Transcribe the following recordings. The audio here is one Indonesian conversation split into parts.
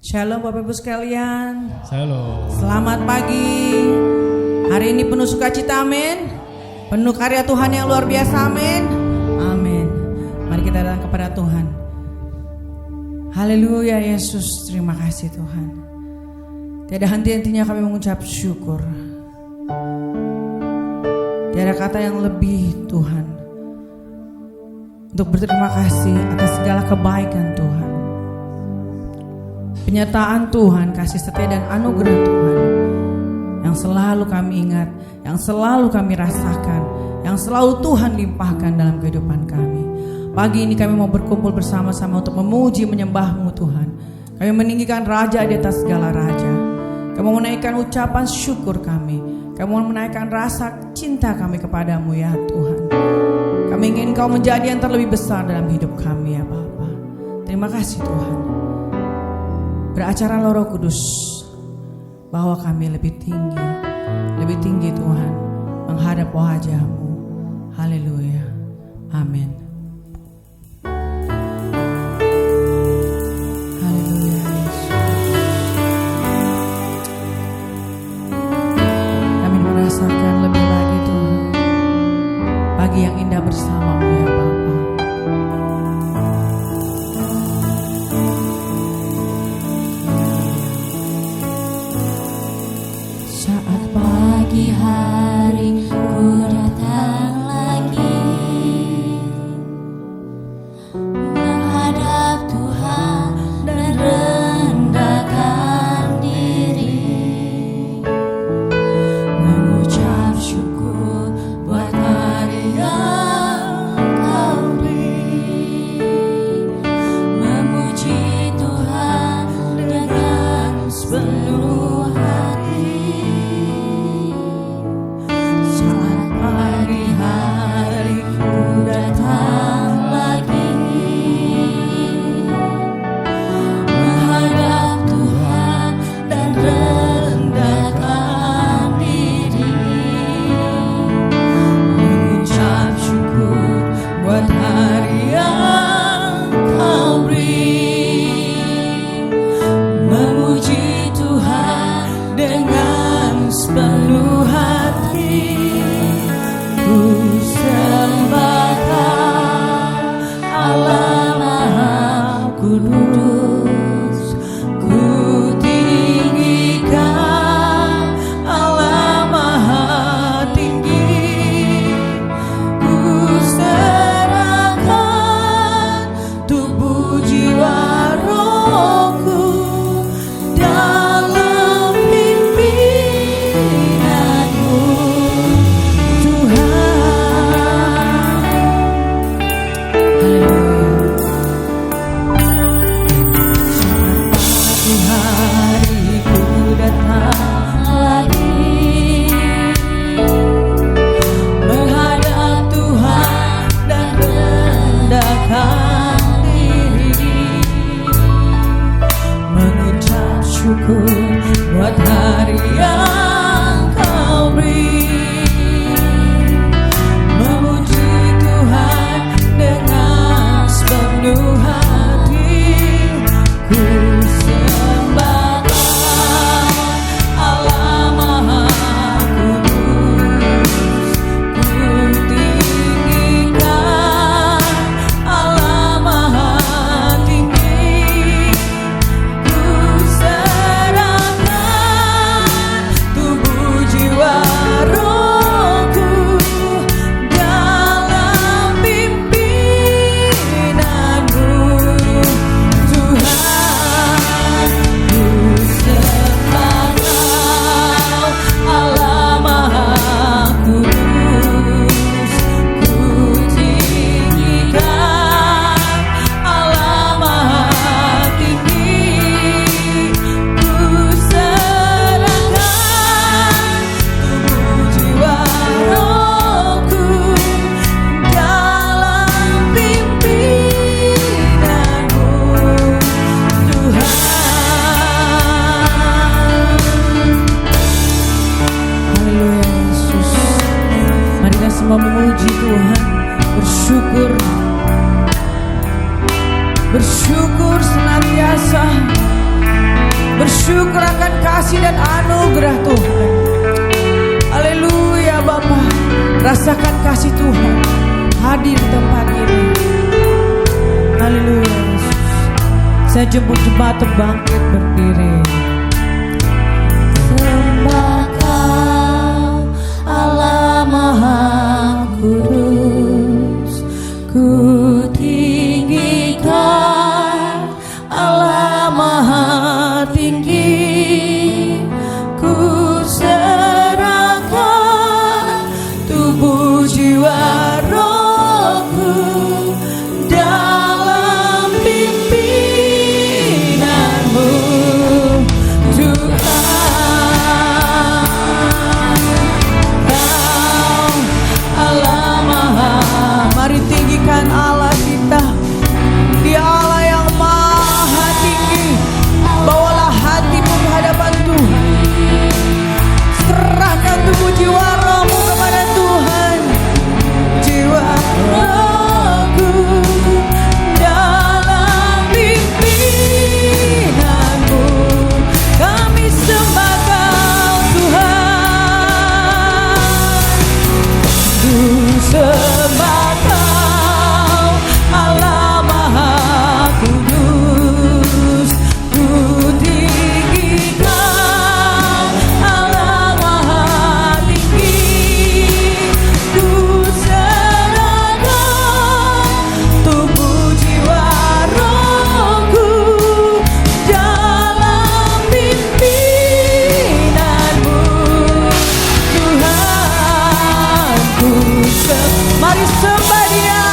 Shalom Bapak Ibu sekalian. Shalom. Selamat pagi. Hari ini penuh sukacita, amin. Penuh karya Tuhan yang luar biasa, amin. Amin. Mari kita datang kepada Tuhan. Haleluya Yesus, terima kasih Tuhan. Tiada henti-hentinya kami mengucap syukur. Tiada kata yang lebih Tuhan untuk berterima kasih atas segala kebaikan Tuhan. Penyataan Tuhan, kasih setia dan anugerah Tuhan yang selalu kami ingat, yang selalu kami rasakan, yang selalu Tuhan limpahkan dalam kehidupan kami. Pagi ini kami mau berkumpul bersama-sama untuk memuji menyembah-Mu Tuhan. Kami meninggikan Raja di atas segala Raja. Kami mau menaikkan ucapan syukur kami. Kami mau menaikkan rasa cinta kami kepadamu ya Tuhan. Kami ingin Kau menjadi yang terlebih besar dalam hidup kami ya Bapa. Terima kasih Tuhan. Beracara Roh Kudus bahwa kami lebih tinggi Tuhan menghadap wajah-Mu. Haleluya, amin. Haleluya Yesus. Kami merasakan lebih lagi Tuhan pagi yang indah bersama-Mu ya Bapa. Pagi hari ku datang lagi menghadap Tuhan dan rendahkan diri, mengucap syukur buat hari yang Kau beri, memuji Tuhan dengan sepenuh hati. Bersyukur senantiasa Bersyukur akan kasih dan anugerah Tuhan. Haleluya Bapa. Rasakan kasih Tuhan hadir di tempat ini. Haleluya Yesus. Saya jemput jemaat bangkit berdiri. Sembah Kau Allah Maha Kudus, ku tinggikan Allah Maha Tinggi, ku serahkan tubuh jiwa rohku dalam pimpinanmu Tuhan. Kau Allah Maha. Mari tinggikan Allah kita. Dia Allah yang maha tinggi. Bawalah hatimu ke hadapan Tuhan. Serahkan tubuh jiwa rohmu kepada Tuhan. Jiwa Rohku dalam pimpinanmu, kami sembah Kau Tuhan. Ku sembah Kau Allah Maha Kudus, ku tinggikan Allah Maha Tinggi, ku serahkan tubuh jiwa rohku dalam pimpinanmu Tuhan. Mari sembah Dia.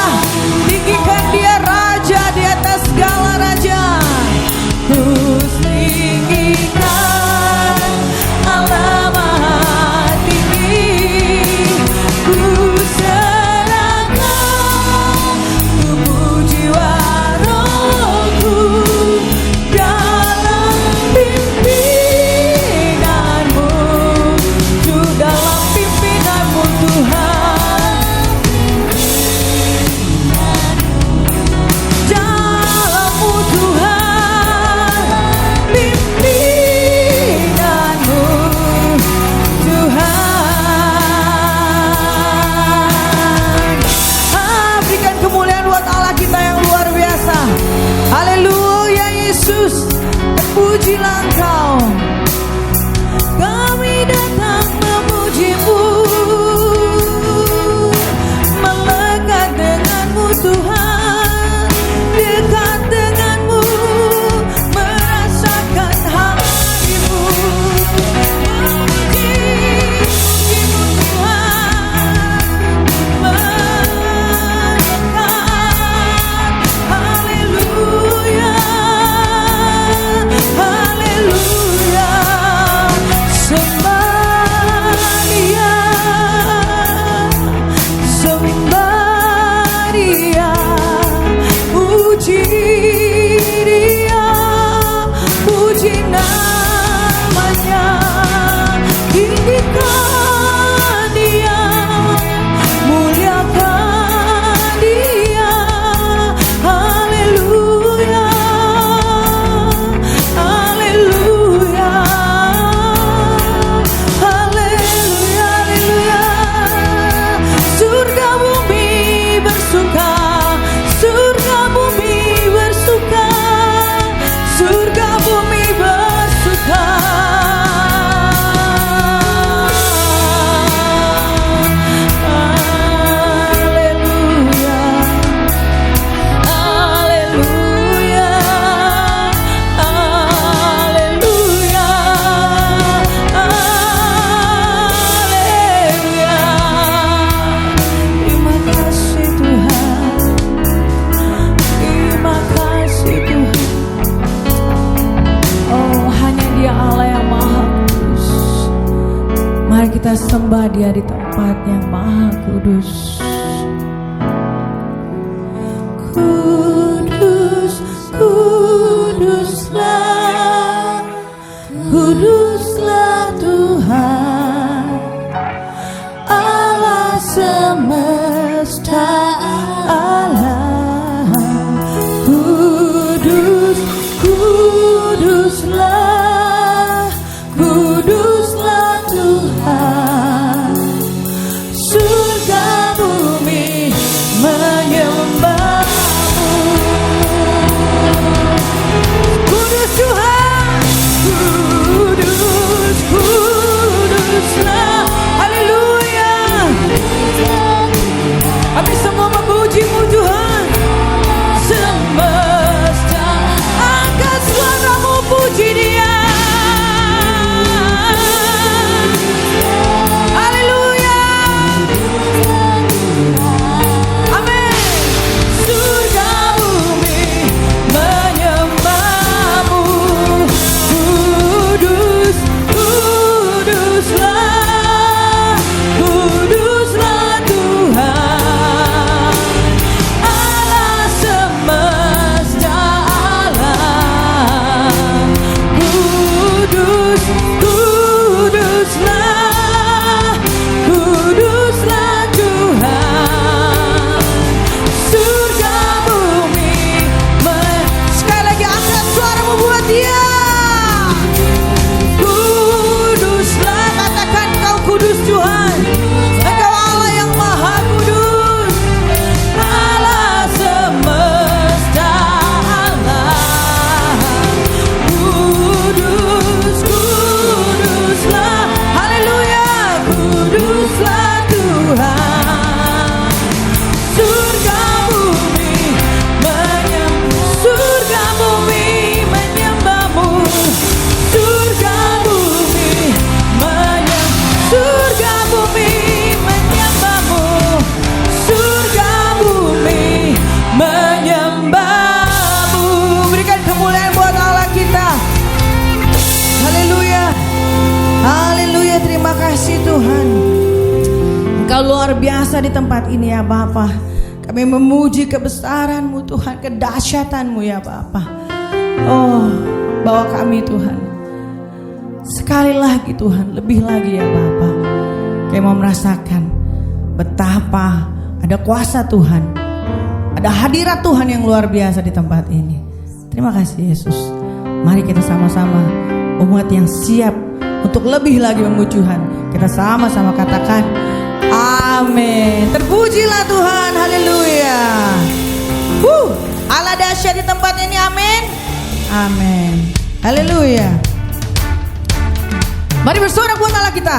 Tinggikan Dia, Raja di atas segala raja. Ku tinggikan Allah Maha Tinggi, ku serahkan tubuh jiwa rohku dalam pimpinanmu, dalam pimpinanmu Tuhan. Dalammu Tuhan, pimpinanmu Tuhan. Berikan kemuliaan buat Allah kita yang luar biasa. Haleluya Yesus. Pujilah Engkau. Kami datang memuji-Mu, melekat denganmu Tuhan, dekat denganmu, merasakan hadirat-Mu. Memuji-Mu Tuhan, mendekat. Haleluya, haleluya. Sembah Dia, sembah Dia, puji Dia, puji namanya, tinggikan Dia, muliakan Dia. Haleluya, haleluya, haleluya, haleluya. Surga bumi bersuka, surga bumi bersuka, surga bumi bersuka. Haleluya, haleluya, haleluya, haleluya. Terima kasih Tuhan, terima kasih Tuhan. Oh, hanya Dia Allah yang maha kudus. Mari kita sembah Dia di tempat yang maha kudus. Kudus, kuduslah, kuduslah Tuhan, Allah semesta alam. Kudus, kuduslah, Engkau luar biasa di tempat ini ya Bapa. Kami memuji kebesaran-Mu Tuhan, kedahsyatan-Mu ya Bapa. Oh, bawa kami Tuhan sekali lagi Tuhan, lebih lagi ya Bapa. Kami mau merasakan betapa ada kuasa Tuhan, ada hadirat Tuhan yang luar biasa di tempat ini. Terima kasih Yesus. Mari kita sama-sama umat yang siap untuk lebih lagi memuji Tuhan. Kita sama-sama katakan amin. Terpujilah Tuhan, haleluya. Allah dahsyat di tempat ini, amin. Amin, haleluya. Mari bersorak buat Allah kita.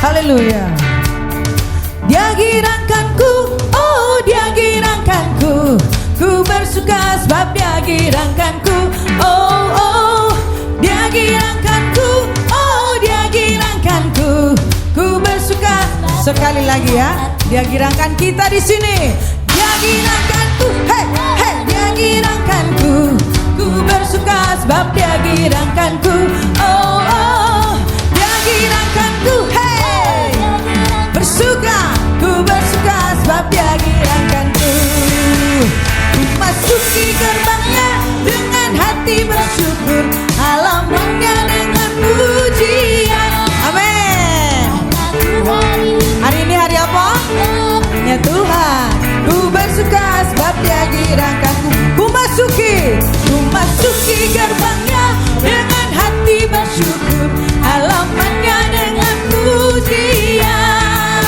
Haleluya. Dia girangkanku, oh dia girangkanku. Ku bersuka sebab dia girangkanku. Oh oh, dia girangkanku, oh dia girangkanku. Ku bersuka. Sekali lagi ya, dia girangkan kita di sini. Dia girangkanku, hey hey, dia girangkanku. Ku bersuka sebab dia girangkanku. Oh oh, dia girangkanku, hey. Bersuka, ku bersuka sebab dia girangkanku. Ku masuki gerbangnya dengan hati bersyukur, halamannya dengan pujian. Amin. Hari ini hari apa? Ya Tuhan. Ku bersuka sebab dia girangkanku. Ku masuki gerbangnya dengan hati bersyukur, halamannya dengan pujian.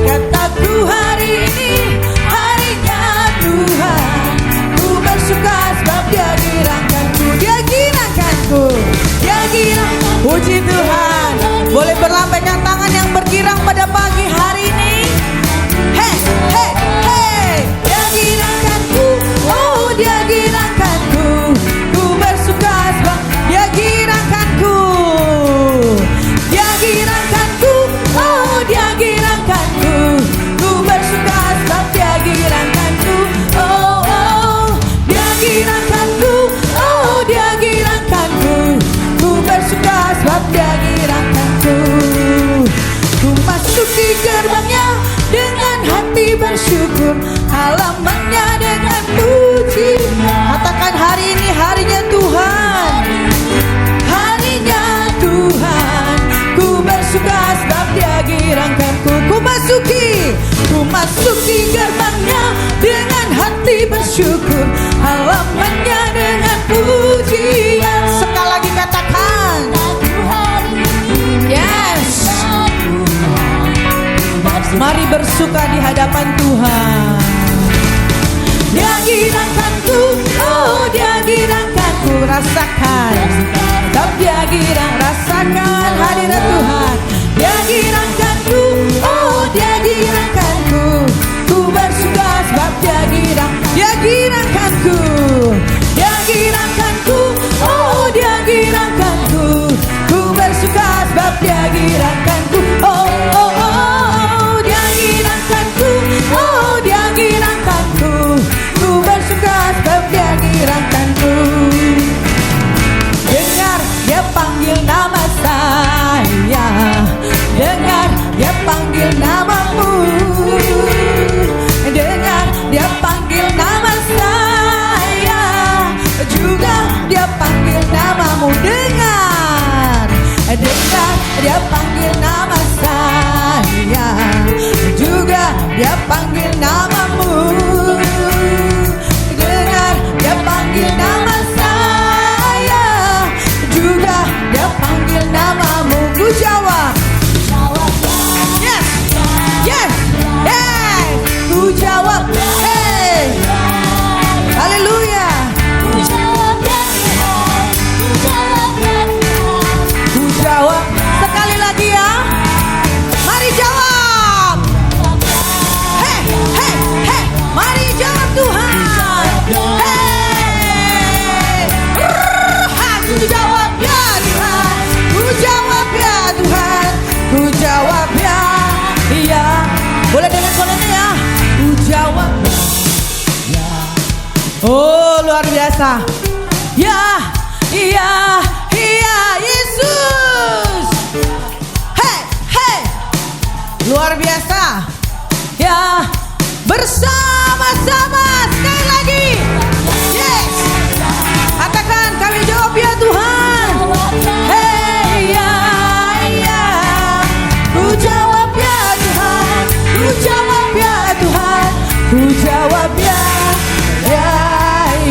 Kataku hari ini harinya Tuhan. Ku bersuka sebab dia girangkanku. Dia girangkanku, dia girangkanku. Puji Tuhan. Boleh berlambaikan tangan yang bergirang pada pagi hari ini. Hey, hey, hey. Dia girangkanku, oh dia girangkanku. Ku bersuka sebab dia girangkanku. Dia girangkanku, oh dia girangkanku. Ku bersuka sebab dia girangkanku. Oh oh, dia girangkanku, oh dia girangkanku. Ku bersuka sebab dia girangkanku. Ku masuki gerbangnya dengan hati bersyukur, halamannya dengan puji. Katakan hari ini harinya Tuhan. Harinya Tuhan. Ku bersuka sebab dia girangkanku. Ku masuki gerbangnya dengan hati bersyukur, halamannya dengan pujian. Sekali lagi katakan yes. Mari bersuka di hadapan Tuhan. Dia girangkanku, oh dia girangkanku. Rasakan, sebab dia girang. Rasakan hadirat Tuhan. Dia girangkanku, oh dia girangkanku. Ku bersuka sebab dia girang. Dia girangkanku, dia girangkanku, oh dia girangkanku. Ku bersuka sebab dia girangkanku. Oh oh oh, dia girangkanku, oh dia girangkanku. Ku bersuka sebab dia girangkanku. Dengar dia panggil nama saya, dengar dia panggil namamu. Dengar dia panggil nama saya, juga dia panggil namamu. Dengar dia panggil nama saya, juga dia panggil namamu. Dengar dia panggil nama saya, juga dia panggil namamu. Ku jawab yes, yes, yes. Ku jawab hey, haleluya. Ku jawab sekali lagi ya. Mari jawab. Hey, hey, hey. Mari jawab Tuhan. Hey, ku jawab ya Tuhan. Ku jawab ya Tuhan. Ku jawab ya. Iya. Boleh dengan suaranya ya. Ku jawab ya. Oh luar biasa. Ya, iya, iya Yesus. Hey, hey. Luar biasa. Ya, bersama-sama sekali lagi. Yes. Katakan, kami jawab ya Tuhan. Hey ya, ya. Ku jawab ya Tuhan. Ku jawab ya Tuhan. Ku jawab ya, ya,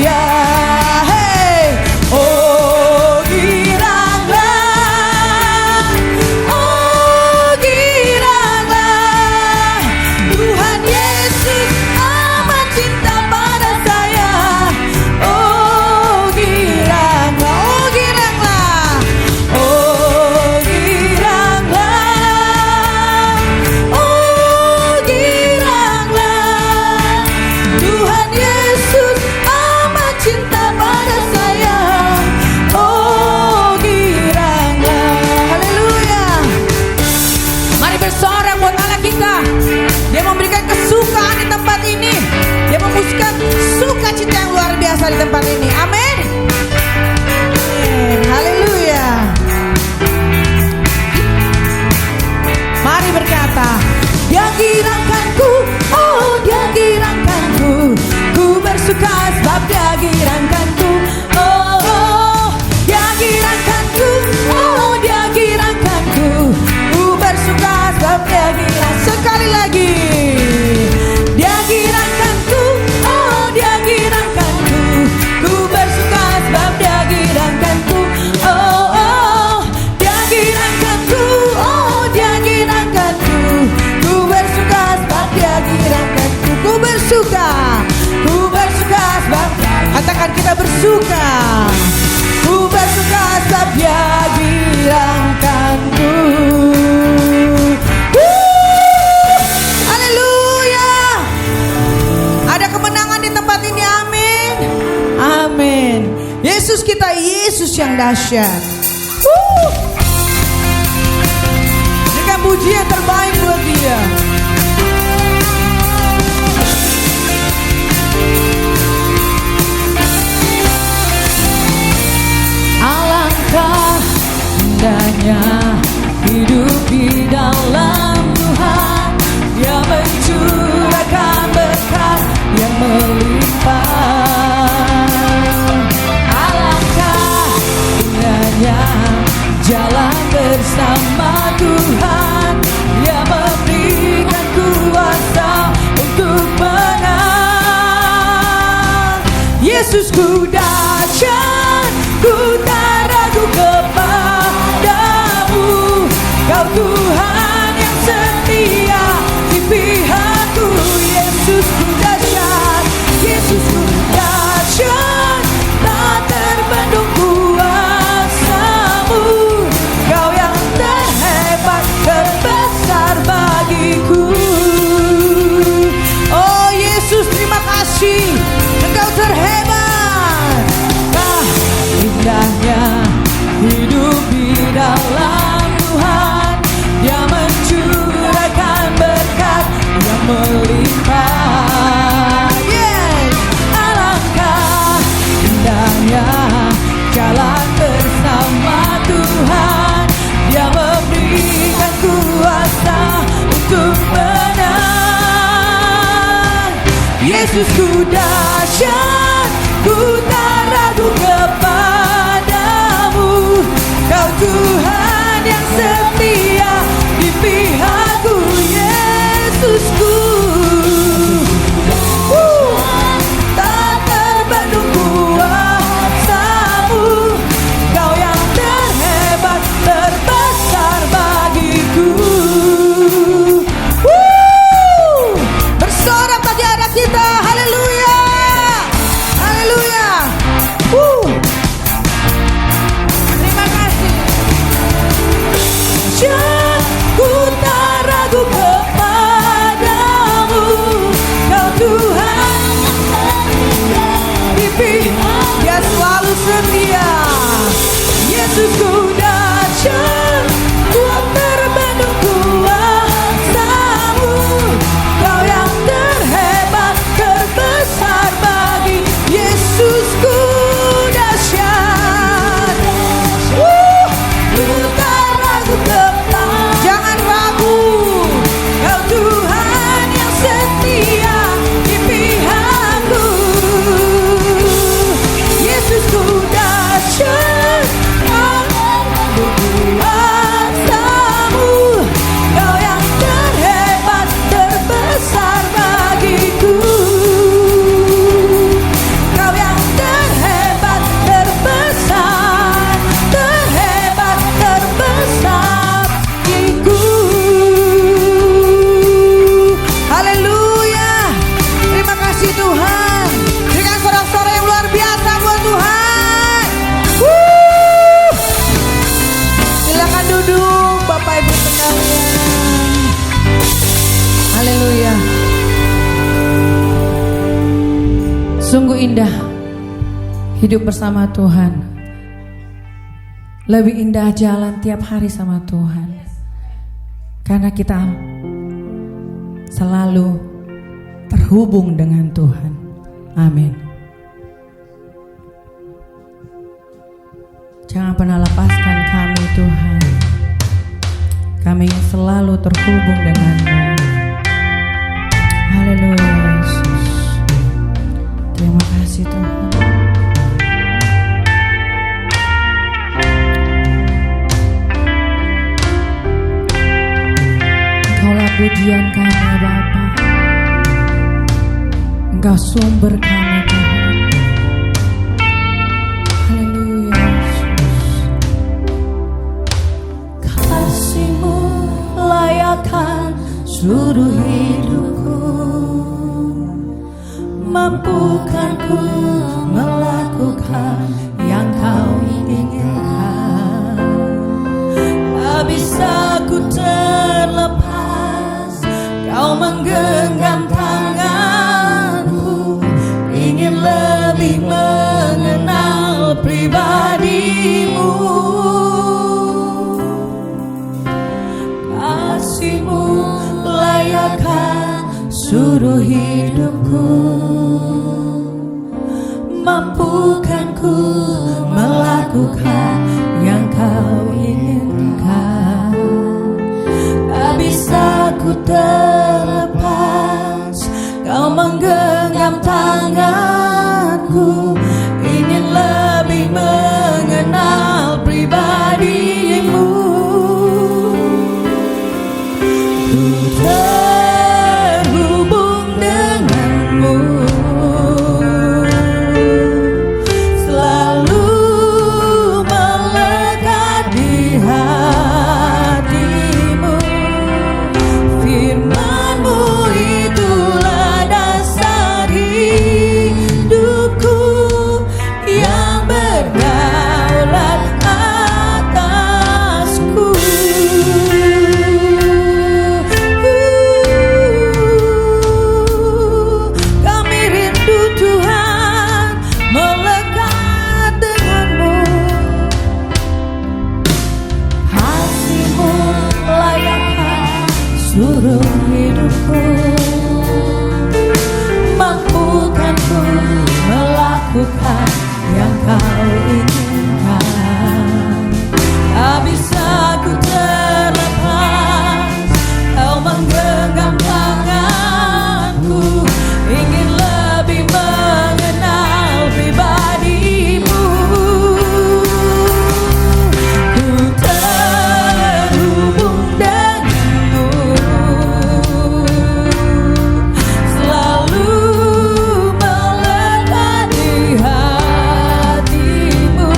ya. Hey, oh giranglah, oh giranglah. Tuhan Yesus amat cinta pada saya. Oh giranglah, oh giranglah, oh giranglah, oh giranglah. Tuhan Yesus amat cinta pada saya. Oh giranglah. Haleluya. Mari bersorak buat Allah kita. Dia memberikan kesukaan di tempat ini. Dia memusikkan sukacita yang luar biasa di tempat ini. Amin. Haleluya. Mari berkata, dia girangkanku, oh dia girangkanku. Ku bersuka sebab dia girangkanku. Oh, oh dia girangkanku, oh dia girangkanku. Ku bersuka sebab dia girang. Sekali lagi, dia girangkanku, oh dia girangkanku. Ku bersuka sebab dia girangkanku. Oh, oh dia girangkanku, oh dia girangkanku. Ku bersuka sebab dia girangkanku. Ku bersuka sebab. Katakan, kita bersuka. Ku bersuka sebab dia girangkanku. Haleluya. Ada kemenangan di tempat ini. Amin. Amin. Yesus kita, Yesus yang dahsyat. Berikan puji yang terbaik buat dia. Alangkah indahnya hidup di dalam Tuhan. Dia mencurahkan berkat yang melimpah. Alangkah indahnya jalan bersama Tuhan. Dia memberikan kuasa untuk menang. Yesusku dahsyat, ku tak ragu kepadamu. Kau Tuhan yang setia di pihakku. Yesusku dahsyat, Yesusku dahsyat, tak terbendung kuasamu. Kau yang terhebat, terbesar bagiku. Oh Yesus, terima kasih. Engkau terhebat. Indahnya hidup di dalam Tuhan. Dia mencurahkan berkat yang melimpah. Yes. Alangkah indahnya jalan bersama Tuhan. Dia memberikan kuasa untuk menang. Yesusku dahsyat, ku tak ragu kepadamu. Kau Tuhan yang setia di pihakku. Yesusku, tak terbendung kuasamu. Kau yang terhebat, terbesar bagiku. Bersorak bagi anak kita. Haleluya. Haleluya. Terima kasih. Ku tak Hidup bersama Tuhan lebih indah jalan tiap hari sama Tuhan, karena kita selalu terhubung dengan Tuhan. Amin. Jangan pernah lepaskan kami Tuhan. Kami ingin selalu terhubung denganmu. Haleluya Yesus. Terima kasih Tuhan. Engkaulah pujian kami Bapa. Engkau sumber kami Tuhan. Haleluya Yesus. Kasih-Mu layakkan seluruh hidupku, mampukan ku melakukan yang Kau inginkan. Tak bisa ku terlepas, Kau menggenggam tanganku, ingin lebih mengenal pribadi-Mu. Kasih-Mu layakkan seluruh hidupku, mampukan ku melakukan yang Kau inginkan. Tak bisa ku terlepas, Kau menggenggam tanganku, ingin lebih mengenal pribadi-Mu. Ku terhubung denganmu, selalu melekat di hatimu. Firman-Mu itulah dasar hidupku yang berdaulat atasku. Kami rindu Tuhan melekat denganmu. Kasih-Mu layakkan seluruh hidupku, mampukan ku melakukan yang Kau inginkan. Tak bisa ku terlepas, Kau menggenggam tanganku, ingin lebih mengenal pribadi-Mu. Ku terhubung denganmu, selalu melekat di hatimu.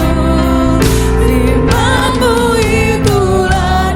Firman-Mu itulah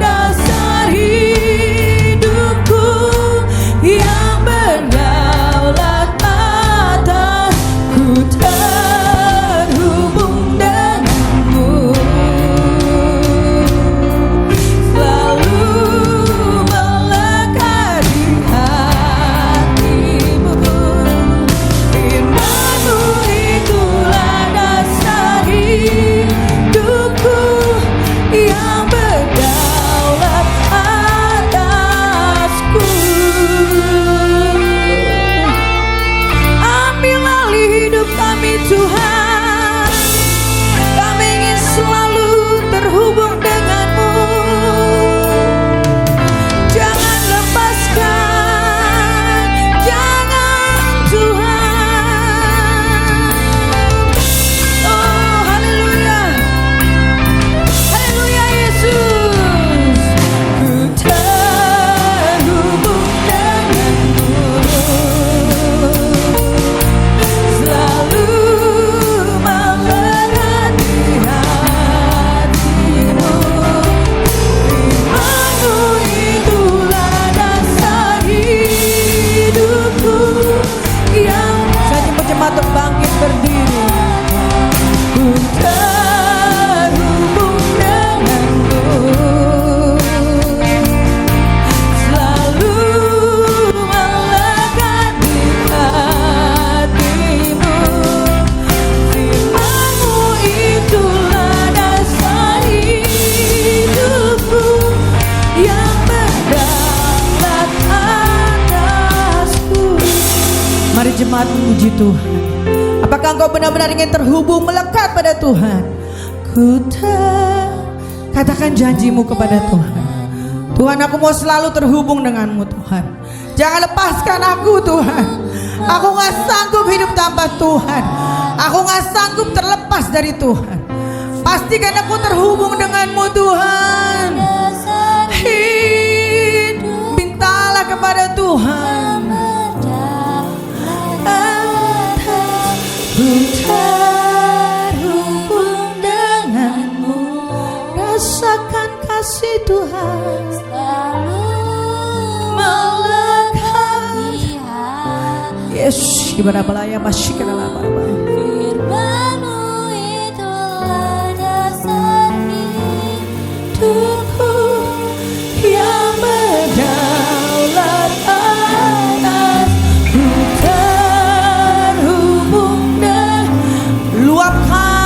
Mari jemaat memuji Tuhan. Apakah engkau benar-benar ingin terhubung, melekat pada Tuhan? Katakan janjimu kepada Tuhan. Tuhan, aku mau selalu terhubung denganmu Tuhan. Jangan lepaskan aku Tuhan. Aku gak sanggup hidup tanpa Tuhan. Aku gak sanggup terlepas dari Tuhan. Pastikan aku terhubung denganmu Tuhan. Mintalah kepada Tuhan. Ku terhubung denganmu, rasakan kasih Tuhan selalu melekat. Yes, gimana balaya masih kenal apa? Firman-Mu itulah dasar hidupku yang berdaulat atas. Ku terhubung dan luapkan,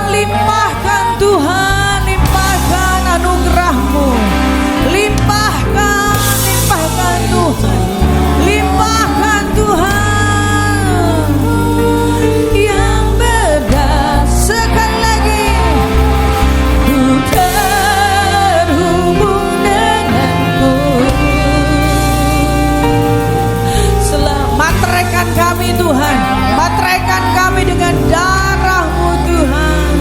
limpahkan Tuhan, limpahkan anugerah-Mu, limpahkan Tuhan, limpahkan Tuhan yang berdasar. Sekali lagi, ku terhubung denganmu. Materaikan kami Tuhan, materaikan kami dengan darah-Mu Tuhan.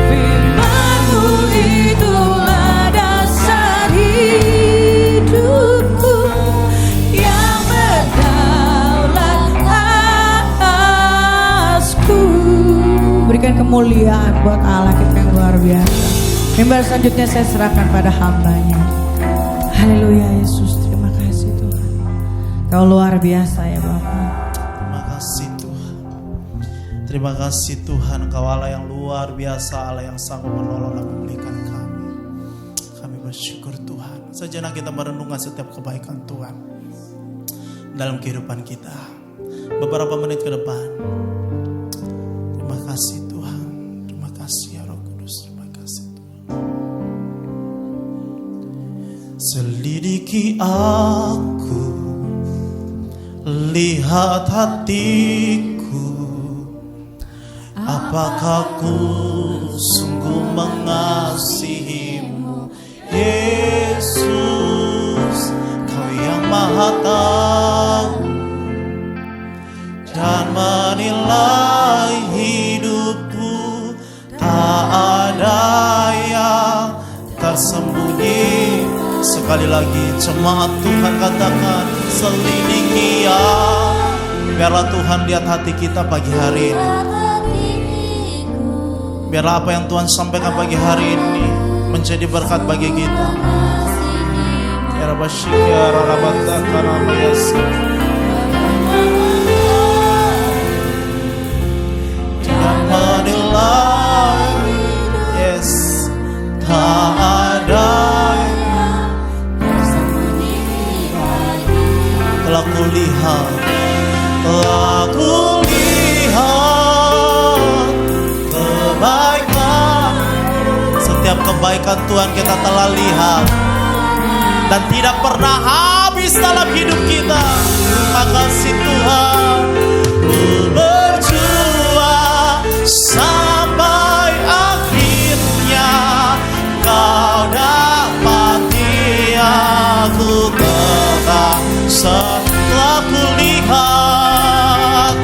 Firman-Mu itulah dasar hidupku yang berdaulat atasku. Berikan kemuliaan buat Allah kita yang luar biasa. Mimbar selanjutnya saya serahkan pada hamba-Nya. Haleluya Yesus, terima kasih Tuhan. Kau luar biasa ya Bapak. Terima kasih Tuhan. Terima kasih Tuhan, Engkau Allah yang luar biasa, Allah yang sanggup menolong dan memulihkan kami. Kami bersyukur Tuhan. Sejenak kita merenungkan setiap kebaikan Tuhan dalam kehidupan kita. Beberapa menit ke depan. Terima kasih Tuhan. Terima kasih ya Roh Kudus. Terima kasih Tuhan. Selidiki aku, lihat hatiku, apakah ku sungguh mengasihimu, Yesus, Kau yang maha tahu dan menilai hidupku. Tak ada yang tersembunyi. Sekali lagi jemaat Tuhan katakan, selidiki ya. Biarlah Tuhan lihat hati kita pagi hari ini. Biarlah apa yang Tuhan sampaikan pagi hari ini menjadi berkat bagi kita. Ya Rabbi Syikya Rarabata Karamayasi. Jangan menilai, yes, tak ada. Telah kulihat kebaikan. Setiap kebaikan Tuhan kita telah lihat dan tidak pernah habis dalam hidup kita. Terima kasih Tuhan. Ku berjuang sampai akhirnya Kau dapati aku tetap. Setelah kulihat,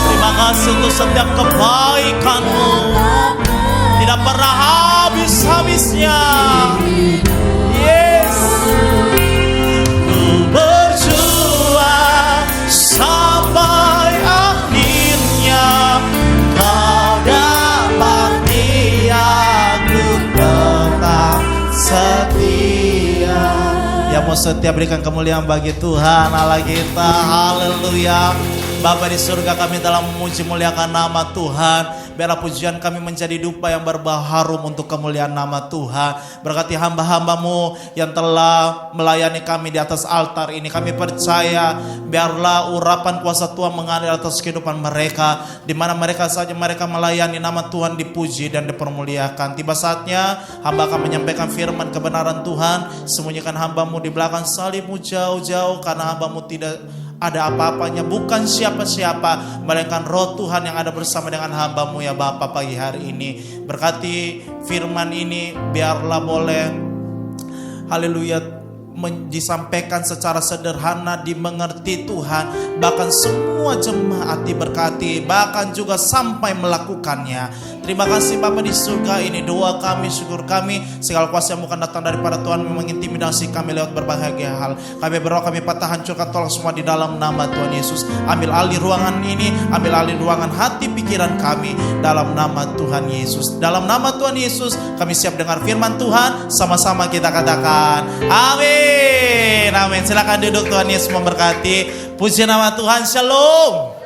terima kasih untuk setiap kebaikan-Mu, tidak pernah habis-habisnya. Yes, ku berjuang sampai akhirnya Kau dapati aku tetap setia. Ya mau setia, berikan kemuliaan bagi Tuhan Allah kita. Haleluya. Bapa di surga, kami telah memuji muliakan nama Tuhan. Biarlah pujian kami menjadi dupa yang berbaharum untuk kemuliaan nama Tuhan. Berkati hamba-hambamu yang telah melayani kami di atas altar ini. Kami percaya biarlah urapan kuasa Tuhan mengalir atas kehidupan mereka. Di mana mereka saja mereka melayani, nama Tuhan dipuji dan dipermuliakan. Tiba saatnya hamba akan menyampaikan firman kebenaran Tuhan. Sembunyikan hambamu di belakang salibmu jauh-jauh, karena hambamu tidak ada apa-apanya, bukan siapa-siapa, melainkan roh Tuhan yang ada bersama dengan hambamu ya Bapa pagi hari ini. Berkati firman ini, biarlah boleh haleluya disampaikan secara sederhana, dimengerti Tuhan. Bahkan semua jemaat diberkati, bahkan juga sampai melakukannya. Terima kasih Bapa di surga, ini doa kami, syukur kami. Segala kuasa yang bukan datang daripada Tuhan mengintimidasi kami lewat berbagai hal. Kami berdoa, kami patah hancurkan, tolong semua di dalam nama Tuhan Yesus. Ambil alih ruangan ini, ambil alih ruangan hati pikiran kami dalam nama Tuhan Yesus. Dalam nama Tuhan Yesus kami siap dengar firman Tuhan. Sama-sama kita katakan amin. Amin. Silakan duduk, Tuhan Yesus memberkati. Puji nama Tuhan. Shalom.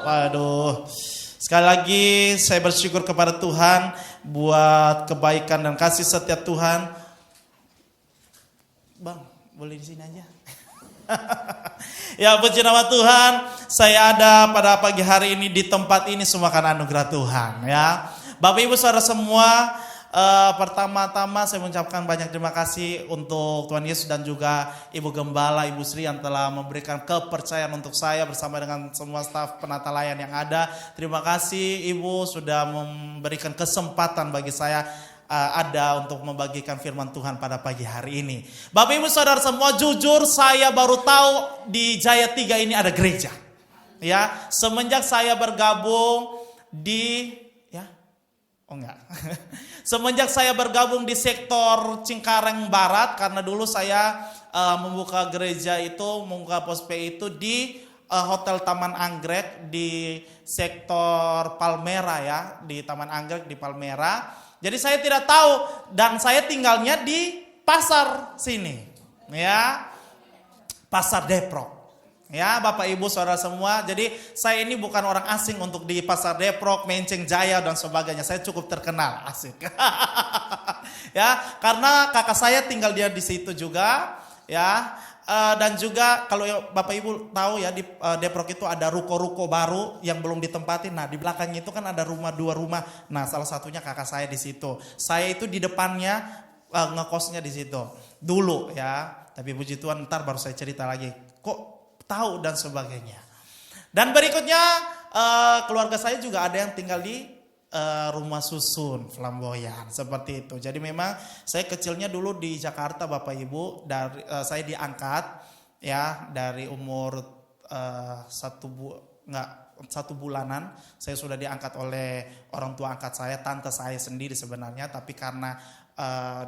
Waduh. Sekali lagi saya bersyukur kepada Tuhan buat kebaikan dan kasih setia Tuhan. Bang, boleh di sini aja. Ya, puji nama Tuhan. Saya ada pada pagi hari ini di tempat ini semua karena anugerah Tuhan ya. Bapak Ibu Saudara semua, pertama-tama saya mengucapkan banyak terima kasih untuk Tuhan Yesus dan juga Ibu Gembala, Ibu Sri yang telah memberikan kepercayaan untuk saya bersama dengan semua staf penata layan yang ada. Terima kasih Ibu sudah memberikan kesempatan bagi saya ada untuk membagikan firman Tuhan pada pagi hari ini. Bapak Ibu Saudara semua, jujur saya baru tahu di Jaya 3 ini ada gereja. Ya, semenjak saya bergabung di semenjak saya bergabung di sektor Cengkareng Barat, karena dulu saya membuka gereja itu, membuka POSP itu di Hotel Taman Anggrek di sektor Palmera ya, di Taman Anggrek di Palmera. Jadi saya tidak tahu dan saya tinggalnya di pasar sini ya, Pasar Depok. Ya Bapak Ibu Saudara semua, jadi saya ini bukan orang asing untuk di Pasar Depok, Menceng Jaya dan sebagainya. Saya cukup terkenal, asik. Ya, karena kakak saya tinggal dia di situ juga, ya. Dan juga kalau Bapak Ibu tahu ya di Depok itu ada ruko-ruko baru yang belum ditempatin. Nah, di belakangnya itu kan ada dua rumah. Nah, salah satunya kakak saya di situ. Saya itu di depannya ngekosnya di situ dulu ya. Tapi puji Tuhan, ntar baru saya cerita lagi. Kok tahu dan sebagainya. Dan berikutnya keluarga saya juga ada yang tinggal di rumah susun Flamboyan seperti itu. Jadi memang saya kecilnya dulu di Jakarta Bapak Ibu, dari saya diangkat ya dari umur 1 bulanan saya sudah diangkat oleh orang tua angkat saya, tante saya sendiri sebenarnya, tapi karena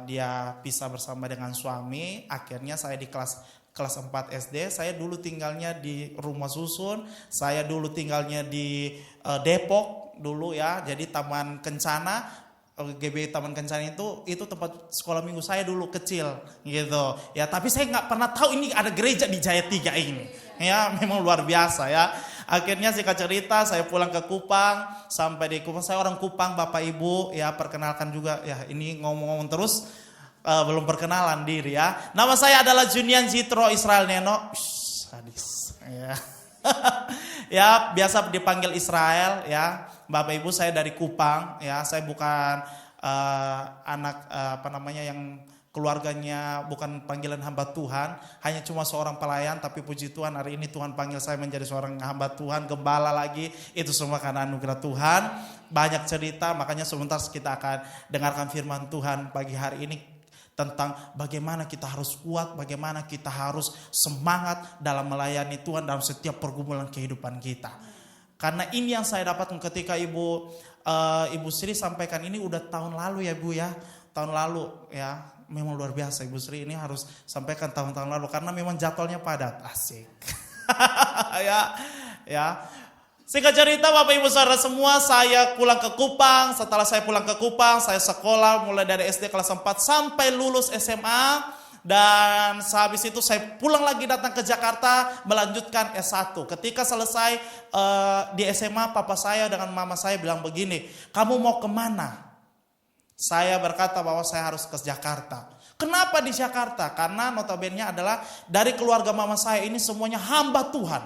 dia pisah bersama dengan suami, akhirnya saya di kelas 4 SD, saya dulu tinggalnya di rumah susun, saya dulu tinggalnya di Depok dulu ya, jadi Taman Kencana, GB Taman Kencana itu tempat sekolah minggu saya dulu kecil gitu. Ya, tapi saya nggak pernah tahu ini ada gereja di Jaya 3 ini. Ya, memang luar biasa ya. Akhirnya singkat cerita saya pulang ke Kupang, sampai di Kupang, saya orang Kupang Bapak Ibu ya, perkenalkan juga ya, ini ngomong-ngomong terus. Belum perkenalan diri ya. Nama saya adalah Junian Zitro Israel Neno. Sadis. Ya. Ya, biasa dipanggil Israel ya. Bapak Ibu, saya dari Kupang ya. Saya bukan anak yang keluarganya bukan panggilan hamba Tuhan, hanya cuma seorang pelayan, tapi puji Tuhan hari ini Tuhan panggil saya menjadi seorang hamba Tuhan, gembala lagi. Itu semua karena anugerah Tuhan. Banyak cerita, makanya sebentar kita akan dengarkan firman Tuhan pagi hari ini tentang bagaimana kita harus kuat, bagaimana kita harus semangat dalam melayani Tuhan dalam setiap pergumulan kehidupan kita. Karena ini yang saya dapatkan ketika Ibu Sri sampaikan ini udah tahun lalu ya Bu ya. Tahun lalu ya, memang luar biasa Ibu Sri ini harus sampaikan tahun-tahun lalu karena memang jadwalnya padat, asik. ya. Singkat cerita Bapak Ibu Saudara semua, saya pulang ke Kupang. Setelah saya pulang ke Kupang, saya sekolah mulai dari SD kelas 4 sampai lulus SMA Dan sehabis itu saya pulang lagi datang ke Jakarta melanjutkan S1. Ketika selesai di SMA, papa saya dengan mama saya bilang begini, kamu mau kemana? Saya berkata bahwa saya harus ke Jakarta. Kenapa di Jakarta? Karena notabene adalah dari keluarga mama saya ini semuanya hamba Tuhan.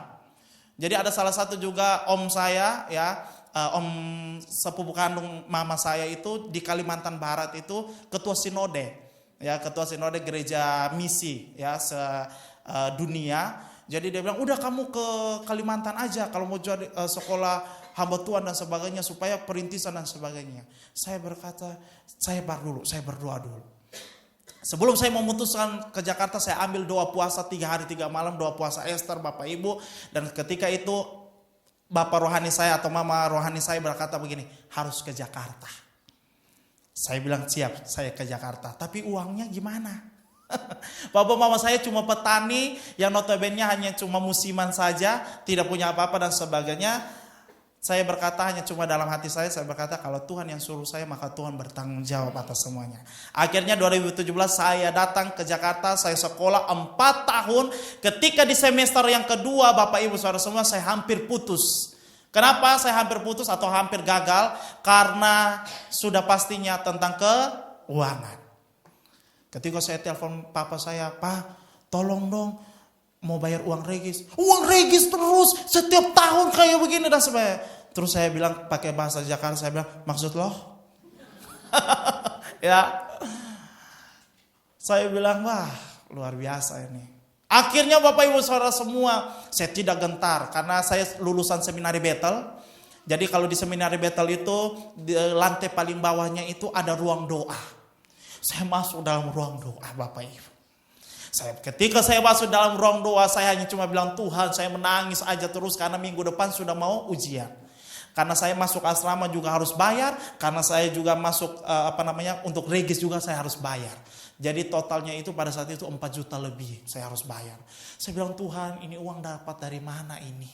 Jadi ada salah satu juga om saya ya, om sepupu kandung mama saya itu di Kalimantan Barat itu ketua sinode, ya ketua sinode gereja misi ya dunia. Jadi dia bilang udah kamu ke Kalimantan aja kalau mau jadi sekolah hamba Tuhan dan sebagainya supaya perintisan dan sebagainya. Saya berkata saya berdoa dulu. Sebelum saya memutuskan ke Jakarta, saya ambil doa puasa 3 hari 3 malam, doa puasa Esther, Bapak Ibu. Dan ketika itu Bapak rohani saya atau Mama rohani saya berkata begini, harus ke Jakarta. Saya bilang siap, saya ke Jakarta. Tapi uangnya gimana? Bapak Mama saya cuma petani yang notabene hanya cuma musiman saja, tidak punya apa-apa dan sebagainya. Saya berkata hanya cuma dalam hati saya berkata kalau Tuhan yang suruh saya maka Tuhan bertanggung jawab atas semuanya. Akhirnya 2017 saya datang ke Jakarta, saya sekolah 4 tahun. Ketika di semester yang kedua Bapak Ibu Saudara semua saya hampir putus. Kenapa saya hampir putus atau hampir gagal? Karena sudah pastinya tentang keuangan. Ketika saya telepon papa saya, Pak tolong dong mau bayar uang regis. Uang regis terus setiap tahun kayak begini dan sebagainya. Terus saya bilang pakai bahasa Jakarta, saya bilang maksud lo? Ya. Saya bilang wah luar biasa ini. Akhirnya Bapak Ibu Saudara semua saya tidak gentar karena saya lulusan seminari Bethel. Jadi kalau di seminari Bethel itu di lantai paling bawahnya itu ada ruang doa. Saya masuk dalam ruang doa Bapak Ibu. Ketika saya masuk dalam ruang doa, saya hanya cuma bilang Tuhan, saya menangis aja terus karena minggu depan sudah mau ujian. Karena saya masuk asrama juga harus bayar, karena saya juga masuk untuk regis juga saya harus bayar. Jadi totalnya itu pada saat itu 4 juta lebih saya harus bayar. Saya bilang Tuhan, ini uang dapat dari mana ini?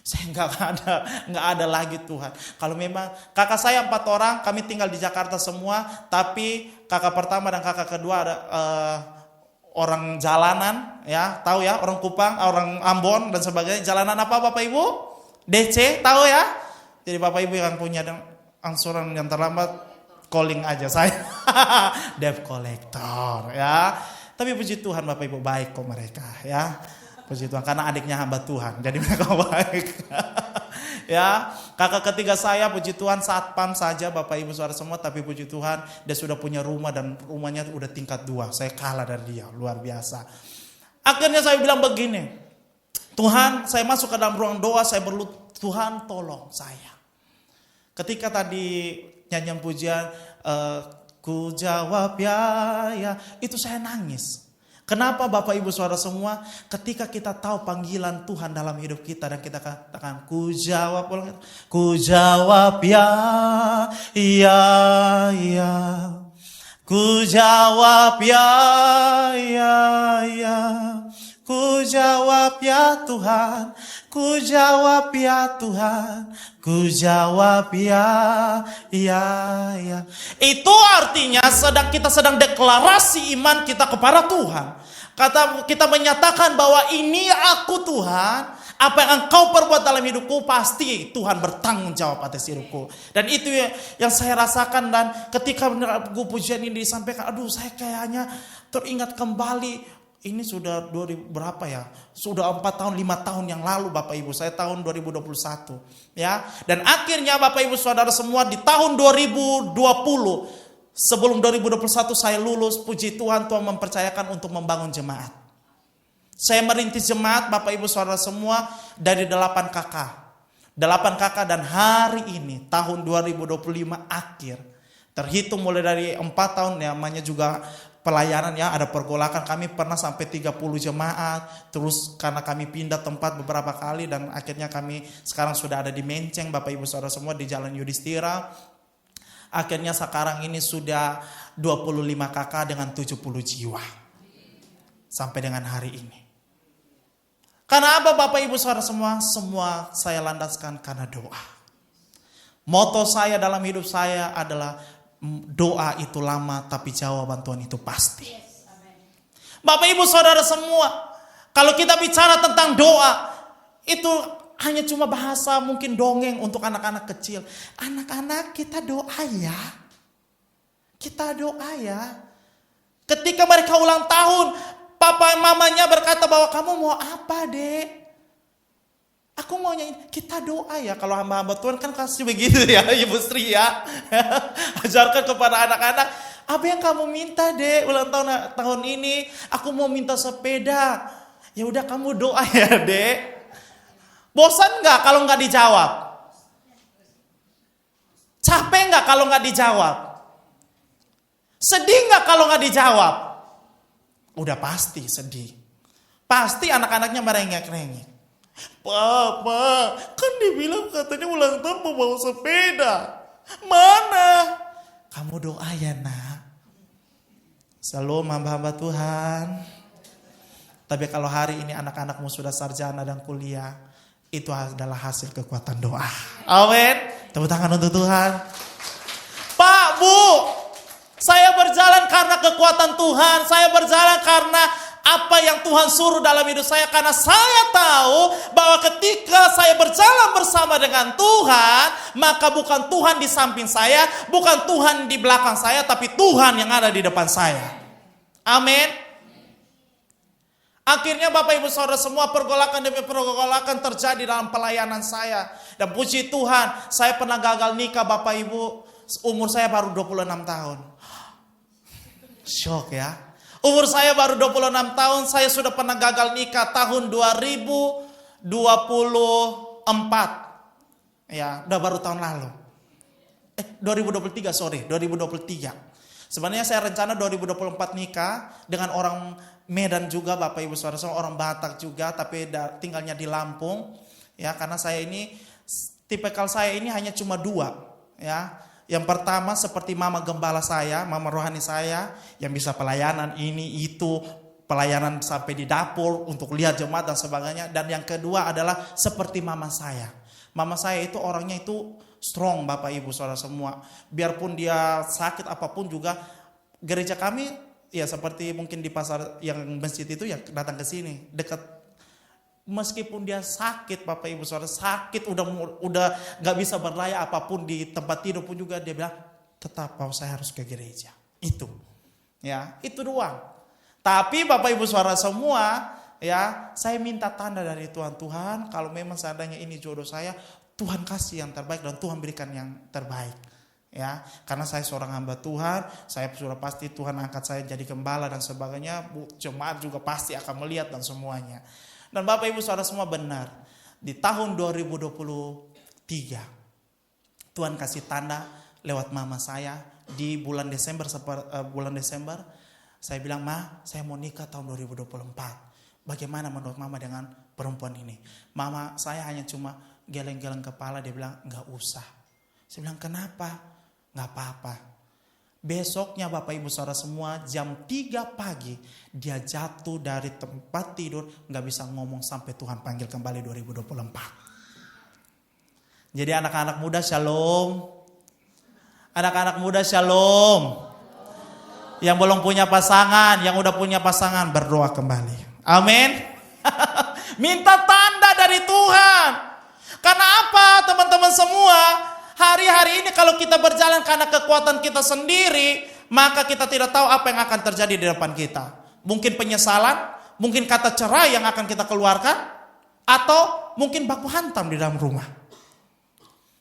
Saya nggak ada lagi Tuhan. Kalau memang kakak saya 4 orang, kami tinggal di Jakarta semua, tapi kakak pertama dan kakak kedua ada orang jalanan, ya tahu ya, orang Kupang, orang Ambon dan sebagainya. Jalanan apa Bapak Ibu? DC, tahu ya? Jadi Bapak Ibu yang punya angsuran yang terlambat, calling aja saya, debt collector, ya. Tapi puji Tuhan Bapak Ibu baik kok mereka, ya. Puji Tuhan karena adiknya hamba Tuhan, jadi mereka baik. Ya, kakak ketiga saya puji Tuhan satpam saja Bapak Ibu Saudara semua, tapi puji Tuhan dia sudah punya rumah dan rumahnya udah tingkat 2. Saya kalah dari dia, luar biasa. Akhirnya saya bilang begini, Tuhan saya masuk ke dalam ruang doa, saya berlutut, Tuhan tolong saya. Ketika tadi nyanyian pujian, ku jawab ya, itu saya nangis. Kenapa Bapak Ibu Saudara semua, ketika kita tahu panggilan Tuhan dalam hidup kita dan kita katakan ku jawab ya, ku jawab ya, ku jawab ya Tuhan, ku jawab ya Tuhan, ku jawab ya. Itu artinya kita sedang deklarasi iman kita kepada Tuhan. Kita menyatakan bahwa ini aku Tuhan, apa yang engkau perbuat dalam hidupku pasti Tuhan bertanggung jawab atas hidupku. Dan itu yang saya rasakan, dan ketika gue pujian ini disampaikan, aduh saya kayaknya teringat kembali. Ini sudah 2000 berapa ya? Sudah 4 tahun, 5 tahun yang lalu Bapak Ibu. Saya tahun 2021. Ya. Dan akhirnya Bapak Ibu Saudara semua di tahun 2020, sebelum 2021 saya lulus, puji Tuhan, Tuhan mempercayakan untuk membangun jemaat. Saya merintis jemaat Bapak Ibu Saudara semua dari 8 kakak. 8 kakak dan hari ini tahun 2025 akhir. Terhitung mulai dari 4 tahun, namanya juga pelayanan ya, ada pergolakan. Kami pernah sampai 30 jemaat. Terus karena kami pindah tempat beberapa kali dan akhirnya kami sekarang sudah ada di Menceng Bapak Ibu Saudara semua di Jalan Yudhistira. Akhirnya sekarang ini sudah 25 kakak dengan 70 jiwa. Sampai dengan hari ini. Karena apa Bapak Ibu Saudara semua? Semua saya landaskan karena doa. Moto saya dalam hidup saya adalah doa itu lama tapi jawaban Tuhan itu pasti. Bapak Ibu Saudara semua, kalau kita bicara tentang doa, itu hanya cuma bahasa mungkin dongeng untuk anak-anak kecil. Anak-anak kita doa ya. Kita doa ya. Ketika mereka ulang tahun, papa mamanya berkata bahwa kamu mau apa, Dek? Aku maunya ini. Kita doa ya. Kalau hamba-hamba Tuhan kan kasih begitu ya, Ibu Sri ya. Ajarkan kepada anak-anak, apa yang kamu minta, Dek? Ulang tahun ini, aku mau minta sepeda. Ya udah kamu doa ya, Dek. Bosan nggak kalau nggak dijawab? Capek nggak kalau nggak dijawab? Sedih nggak kalau nggak dijawab? Udah pasti sedih. Pasti anak-anaknya merengek-rengek. Papa, kan dibilang katanya ulang tahun mau bawa sepeda. Mana? Kamu doa ya nak. Shalom hamba-hamba Tuhan. Tapi kalau hari ini anak-anakmu sudah sarjana dan kuliah, itu adalah hasil kekuatan doa. Amin. Tepuk tangan untuk Tuhan. Pak, Bu, saya berjalan karena kekuatan Tuhan. Saya berjalan karena apa yang Tuhan suruh dalam hidup saya. Karena saya tahu bahwa ketika saya berjalan bersama dengan Tuhan, maka bukan Tuhan di samping saya, bukan Tuhan di belakang saya, tapi Tuhan yang ada di depan saya. Amin. Akhirnya Bapak Ibu Saudara semua, pergolakan demi pergolakan terjadi dalam pelayanan saya. Dan puji Tuhan, saya pernah gagal nikah Bapak Ibu. Umur saya baru 26 tahun. Shock ya. Umur saya baru 26 tahun, saya sudah pernah gagal nikah tahun 2024. Ya, udah baru tahun lalu. 2023. Sebenarnya saya rencana 2024 nikah dengan orang Medan juga Bapak Ibu Saudara, orang Batak juga, tapi tinggalnya di Lampung. Ya, karena saya ini tipikal saya ini hanya cuma dua, ya. Yang pertama seperti mama gembala saya, mama rohani saya yang bisa pelayanan ini itu, pelayanan sampai di dapur untuk lihat jemaat dan sebagainya. Dan yang kedua adalah seperti mama saya. Mama saya itu orangnya itu strong Bapak Ibu Saudara semua. Biarpun dia sakit apapun juga, gereja kami ya seperti mungkin di pasar yang masjid itu ya datang ke sini dekat. Meskipun dia sakit Bapak Ibu Saudara, sakit udah nggak bisa berlaya apapun di tempat tidur pun juga dia bilang tetap bahwa saya harus ke gereja. Itu ya, itu doang. Tapi Bapak Ibu Saudara semua ya, saya minta tanda dari Tuhan, kalau memang seandainya ini jodoh saya, Tuhan kasih yang terbaik dan Tuhan berikan yang terbaik. Ya, karena saya seorang hamba Tuhan, saya sudah pasti Tuhan angkat saya jadi gembala dan sebagainya. Jemaat juga pasti akan melihat dan semuanya. Dan Bapak Ibu Saudara semua benar, di tahun 2023 Tuhan kasih tanda lewat mama saya di bulan Desember. Saya bilang, Ma, saya mau nikah tahun 2024. Bagaimana menurut mama dengan perempuan ini? Mama saya hanya cuma geleng-geleng kepala, dia bilang gak usah. Saya bilang kenapa? Gak apa-apa. Besoknya Bapak Ibu Saudara semua jam 3 pagi dia jatuh dari tempat tidur, gak bisa ngomong sampai Tuhan panggil kembali 2024. Jadi anak-anak muda shalom. Anak-anak muda shalom. Yang belum punya pasangan, yang udah punya pasangan berdoa kembali. Amin. Minta tanda dari Tuhan. Karena apa teman-teman semua? Hari-hari ini kalau kita berjalan karena kekuatan kita sendiri, maka kita tidak tahu apa yang akan terjadi di depan kita. Mungkin penyesalan, mungkin kata cerai yang akan kita keluarkan, atau mungkin baku hantam di dalam rumah.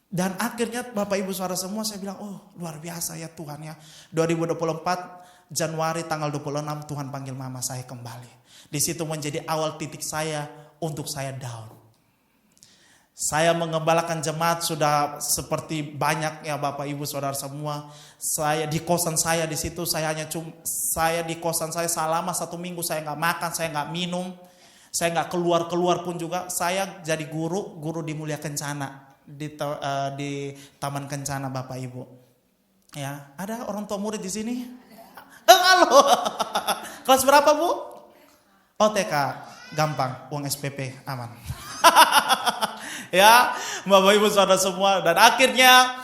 Dan akhirnya Bapak Ibu Saudara semua, saya bilang, oh luar biasa ya Tuhan ya. 2024 Januari tanggal 26 Tuhan panggil mama saya kembali. Di situ menjadi awal titik saya untuk saya down. Saya mengembalakan jemaat sudah seperti banyak ya Bapak Ibu Saudara semua. Saya di kosan saya di situ, saya di kosan saya selama 1 minggu saya nggak makan, saya nggak minum, saya nggak keluar pun juga. Saya jadi guru di Mulia Kencana di Taman Kencana Bapak Ibu. Ya, ada orang tua murid di sini? Halo. Kelas berapa Bu? OTK, gampang, uang SPP aman. Ya, Bapak Ibu Saudara semua. Dan akhirnya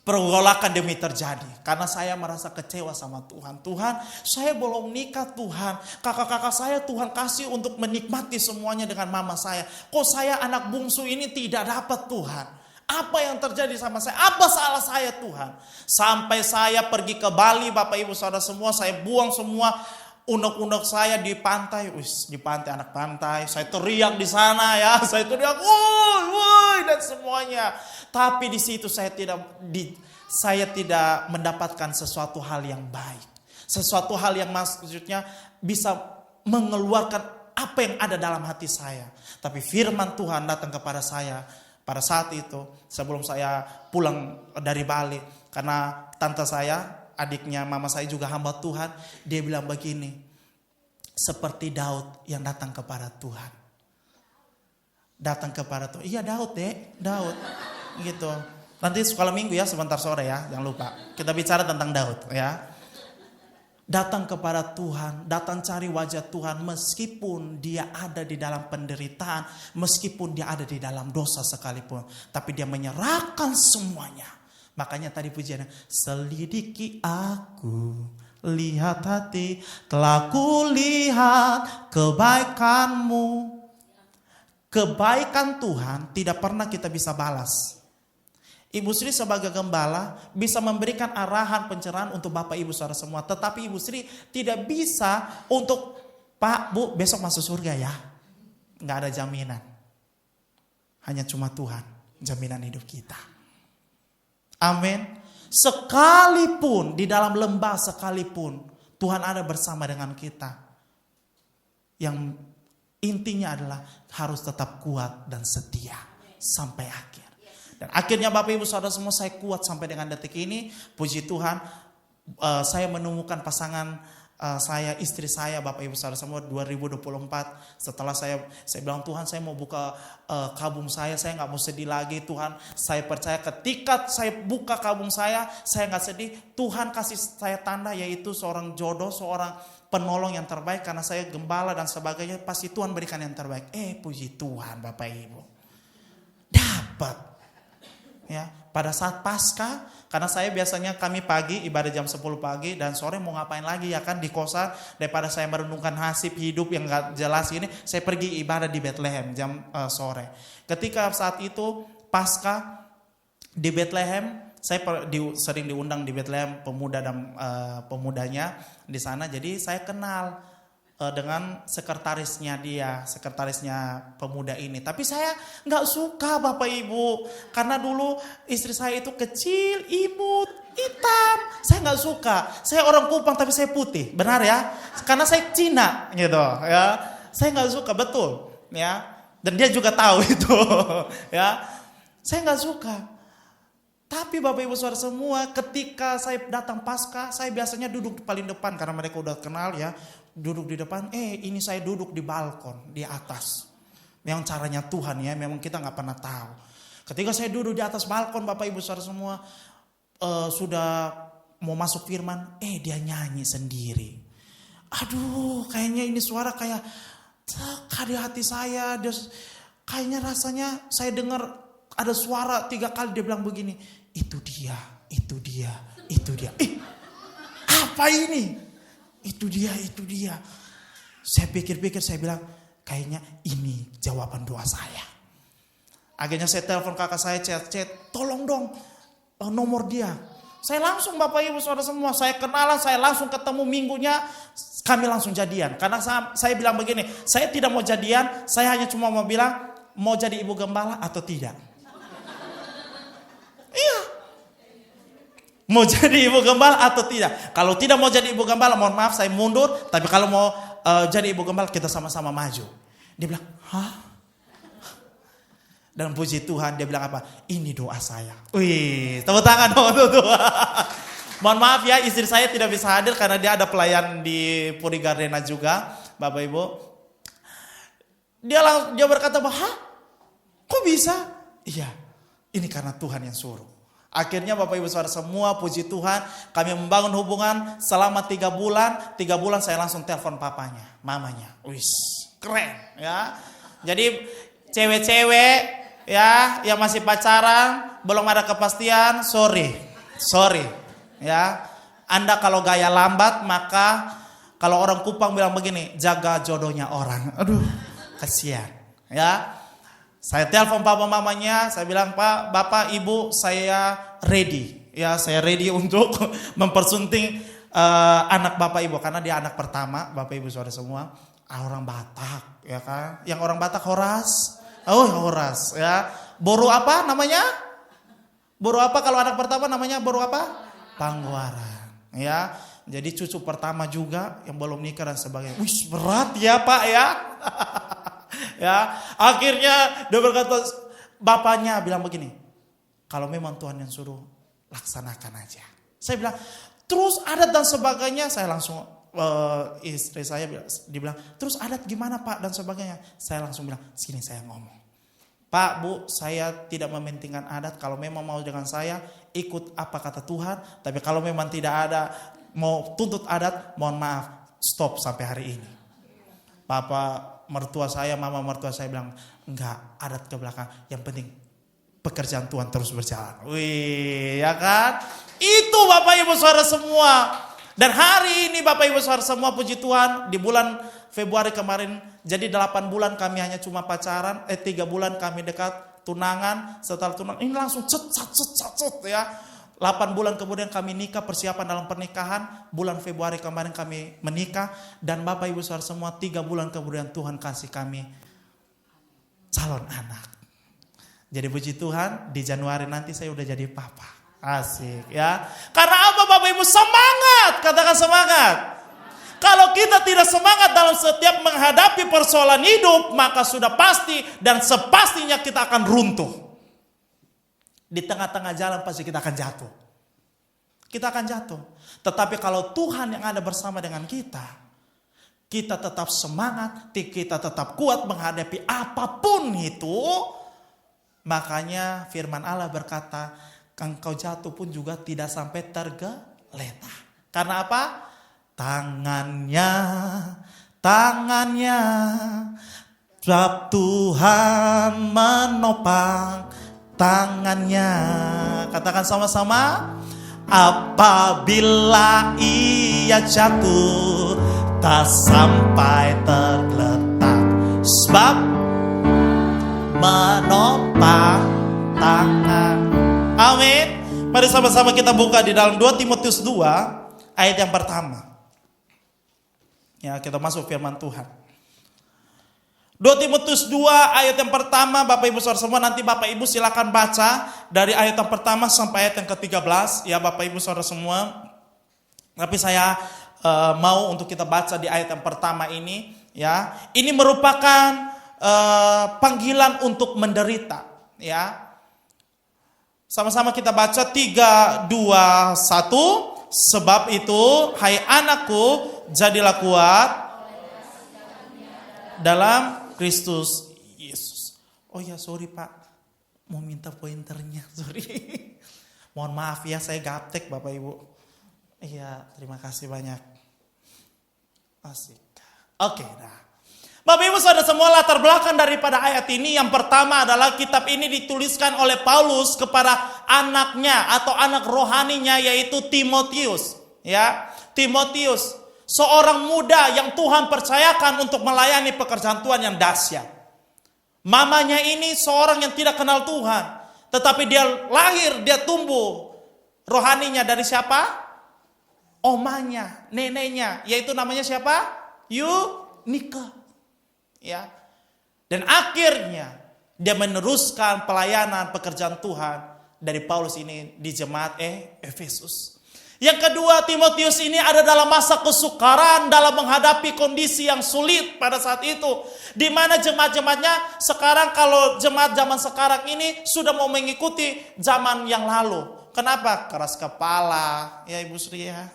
pergolakan demi terjadi. Karena saya merasa kecewa sama Tuhan. Tuhan, saya belum nikah Tuhan. Kakak-kakak saya Tuhan kasih untuk menikmati semuanya dengan mama saya. Kok saya anak bungsu ini tidak dapat Tuhan? Apa yang terjadi sama saya? Apa salah saya Tuhan? Sampai saya pergi ke Bali, Bapak Ibu Saudara semua, saya buang semua unek-unek saya di pantai. Di pantai, anak pantai. Saya teriak di sana ya. Saya teriak, woi, dan semuanya. Tapi di situ saya tidak mendapatkan sesuatu hal yang baik. Sesuatu hal yang maksudnya bisa mengeluarkan apa yang ada dalam hati saya. Tapi firman Tuhan datang kepada saya pada saat itu sebelum saya pulang dari Bali. Karena tante saya, adiknya mama saya juga hamba Tuhan. Dia bilang begini, seperti Daud yang datang kepada Tuhan. Datang kepada Tuhan. Iya Daud Daud. Gitu. Nanti sekolah minggu ya sebentar sore ya, jangan lupa. Kita bicara tentang Daud ya. Datang kepada Tuhan, datang cari wajah Tuhan meskipun dia ada di dalam penderitaan, meskipun dia ada di dalam dosa sekalipun, tapi dia menyerahkan semuanya. Makanya tadi pujiannya, selidiki aku, lihat hati, telah kulihat kebaikanmu. Kebaikan Tuhan tidak pernah kita bisa balas. Ibu Sri sebagai gembala bisa memberikan arahan pencerahan untuk Bapak Ibu Saudara semua. Tetapi Ibu Sri tidak bisa untuk Pak, Bu besok masuk surga ya. Nggak ada jaminan. Hanya cuma Tuhan jaminan hidup kita. Amin. Sekalipun di dalam lembah sekalipun Tuhan ada bersama dengan kita. Yang intinya adalah harus tetap kuat dan setia sampai akhir. Dan akhirnya Bapak Ibu Saudara semua saya kuat sampai dengan detik ini. Puji Tuhan saya menemukan pasangan saya, istri saya Bapak Ibu Saudara semua 2024. Setelah saya bilang Tuhan saya mau buka kabung saya gak mau sedih lagi Tuhan. Saya percaya ketika saya buka kabung saya gak sedih. Tuhan kasih saya tanda yaitu seorang jodoh, seorang penolong yang terbaik. Karena saya gembala dan sebagainya pasti Tuhan berikan yang terbaik. Puji Tuhan Bapak Ibu. Dapat. Ya, pada saat Paskah, karena saya biasanya kami pagi ibadah jam 10 pagi dan sore mau ngapain lagi ya kan di kosan, daripada saya merenungkan nasib hidup yang gak jelas ini, saya pergi ibadah di Bethlehem jam sore. Ketika saat itu Paskah di Bethlehem, saya sering diundang di Bethlehem pemuda dan pemudanya di sana, jadi saya kenal dengan sekretarisnya pemuda ini. Tapi saya gak suka Bapak Ibu. Karena dulu istri saya itu kecil, imut, hitam. Saya gak suka. Saya orang Kupang tapi saya putih. Benar ya? Karena saya Cina gitu ya. Saya gak suka, betul ya. Dan dia juga tahu itu ya. Saya gak suka. Tapi Bapak Ibu Saudara semua, ketika saya datang Paskah, saya biasanya duduk di paling depan karena mereka udah kenal ya. Duduk di depan, ini saya duduk di balkon, di atas. Memang caranya Tuhan ya, memang kita gak pernah tahu. Ketika saya duduk di atas balkon, Bapak Ibu Saudara semua, sudah mau masuk firman, dia nyanyi sendiri. Aduh, kayaknya ini suara kayak di hati saya. Kayaknya rasanya saya dengar ada suara 3 kali dia bilang begini, itu dia. Apa ini? Itu dia. Saya pikir-pikir, saya bilang, kayaknya ini jawaban doa saya. Akhirnya saya telepon kakak saya, chat, tolong dong nomor dia. Saya langsung Bapak Ibu Saudara semua, saya kenalan, saya langsung ketemu minggunya, kami langsung jadian. Karena saya bilang begini, saya tidak mau jadian, saya hanya cuma mau bilang, mau jadi ibu gembala atau tidak. Iya. Mau jadi ibu gembala atau tidak? Kalau tidak mau jadi ibu gembala, mohon maaf saya mundur. Tapi kalau mau jadi ibu gembala, kita sama-sama maju. Dia bilang, hah? Dan puji Tuhan, dia bilang apa? Ini doa saya. Wih, tepuk tangan dong tuh. Mohon maaf ya, istri saya tidak bisa hadir karena dia ada pelayan di Puri Gardena juga, Bapak Ibu. Dia berkata, hah? Kok bisa? Iya, ini karena Tuhan yang suruh. Akhirnya Bapak Ibu Saudara semua, puji Tuhan, kami membangun hubungan selama 3 bulan. 3 bulan saya langsung telepon papanya, mamanya. Wis, keren ya. Jadi cewek-cewek ya yang masih pacaran, belum ada kepastian, sorry. Sorry, ya. Anda kalau gaya lambat, maka kalau orang Kupang bilang begini, jaga jodohnya orang. Aduh, kasihan. Ya, saya telepon papa mamanya, saya bilang, Pak, Bapak, Ibu, saya ready. Ya, saya ready untuk mempersunting anak Bapak Ibu, karena dia anak pertama, Bapak Ibu saudara semua. Orang Batak, ya kan? Yang orang Batak Horas. Oh, Horas, ya. Boru apa namanya? Boru apa kalau anak pertama namanya boru apa? Pangwaran. Ya, jadi cucu pertama juga yang belum nikah dan sebagainya. Wih, berat ya Pak ya. Ya, akhirnya dia berkata, bapaknya bilang begini, kalau memang Tuhan yang suruh, laksanakan aja. Saya bilang, terus adat dan sebagainya, saya langsung istri saya dibilang, terus adat gimana Pak dan sebagainya. Saya langsung bilang, sini saya ngomong. Pak, Bu, saya tidak mementingkan adat. Kalau memang mau dengan saya, ikut apa kata Tuhan. Tapi kalau memang tidak ada, mau tuntut adat, mohon maaf, stop sampai hari ini. Papa mertua saya, mama mertua saya bilang, enggak, adat ke belakang. Yang penting, pekerjaan Tuhan terus berjalan. Wih, ya kan? Itu Bapak Ibu Saudara semua. Dan hari ini Bapak Ibu Saudara semua, puji Tuhan, di bulan Februari kemarin, jadi 8 bulan kami hanya cuma pacaran, 3 bulan kami dekat tunangan, setelah tunangan ini langsung cut ya. 8 bulan kemudian kami nikah, persiapan dalam pernikahan, bulan Februari kemarin kami menikah, dan Bapak Ibu Saudara semua 3 bulan kemudian Tuhan kasih kami calon anak. Jadi puji Tuhan, di Januari nanti saya udah jadi papa. Asik ya. Karena apa Bapak Ibu? Semangat, katakan semangat. Kalau kita tidak semangat dalam setiap menghadapi persoalan hidup, maka sudah pasti dan sepastinya kita akan runtuh. Di tengah-tengah jalan pasti kita akan jatuh. Kita akan jatuh. Tetapi kalau Tuhan yang ada bersama dengan kita tetap semangat, kita tetap kuat menghadapi apapun itu. Makanya firman Allah berkata, engkau jatuh pun juga tidak sampai tergeletak. Karena apa? Tangannya Tuhan menopang tangannya. Katakan sama-sama. Apabila ia jatuh, tak sampai tergeletak, sebab menopang tangan. Amin. Mari sama-sama kita buka di dalam 2 Timotius 2 ayat yang pertama. Ya, kita masuk firman Tuhan. 2 Timotius 2 ayat yang pertama, Bapak Ibu Saudara semua, nanti Bapak Ibu silakan baca dari ayat yang pertama sampai ayat yang ke-13 ya Bapak Ibu Saudara semua. Tapi saya mau untuk kita baca di ayat yang pertama ini ya. Ini merupakan panggilan untuk menderita ya. Sama-sama kita baca 3, 2, 1. Sebab itu, hai anakku, jadilah kuat dalam Kristus Yesus. Oh ya, sorry Pak, mau minta pointernya, sorry. Mohon maaf ya, saya gaptek Bapak Ibu. Iya, terima kasih banyak. Asik. Oke, nah. Bapak Ibu Saudara semua, latar belakang daripada ayat ini yang pertama adalah kitab ini dituliskan oleh Paulus kepada anaknya atau anak rohaninya yaitu Timotius. Ya, Timotius, seorang muda yang Tuhan percayakan untuk melayani pekerjaan Tuhan yang dahsyat. Mamanya ini seorang yang tidak kenal Tuhan, tetapi dia lahir, dia tumbuh rohaninya dari siapa? Omanya, neneknya, yaitu namanya siapa? Yunika. Ya. Dan akhirnya dia meneruskan pelayanan pekerjaan Tuhan dari Paulus ini di jemaat Efesus. Yang kedua, Timotius ini ada dalam masa kesukaran dalam menghadapi kondisi yang sulit pada saat itu. Di mana jemaat-jemaatnya sekarang, kalau jemaat zaman sekarang ini sudah mau mengikuti zaman yang lalu. Kenapa? Keras kepala, ya Ibu Sri ya.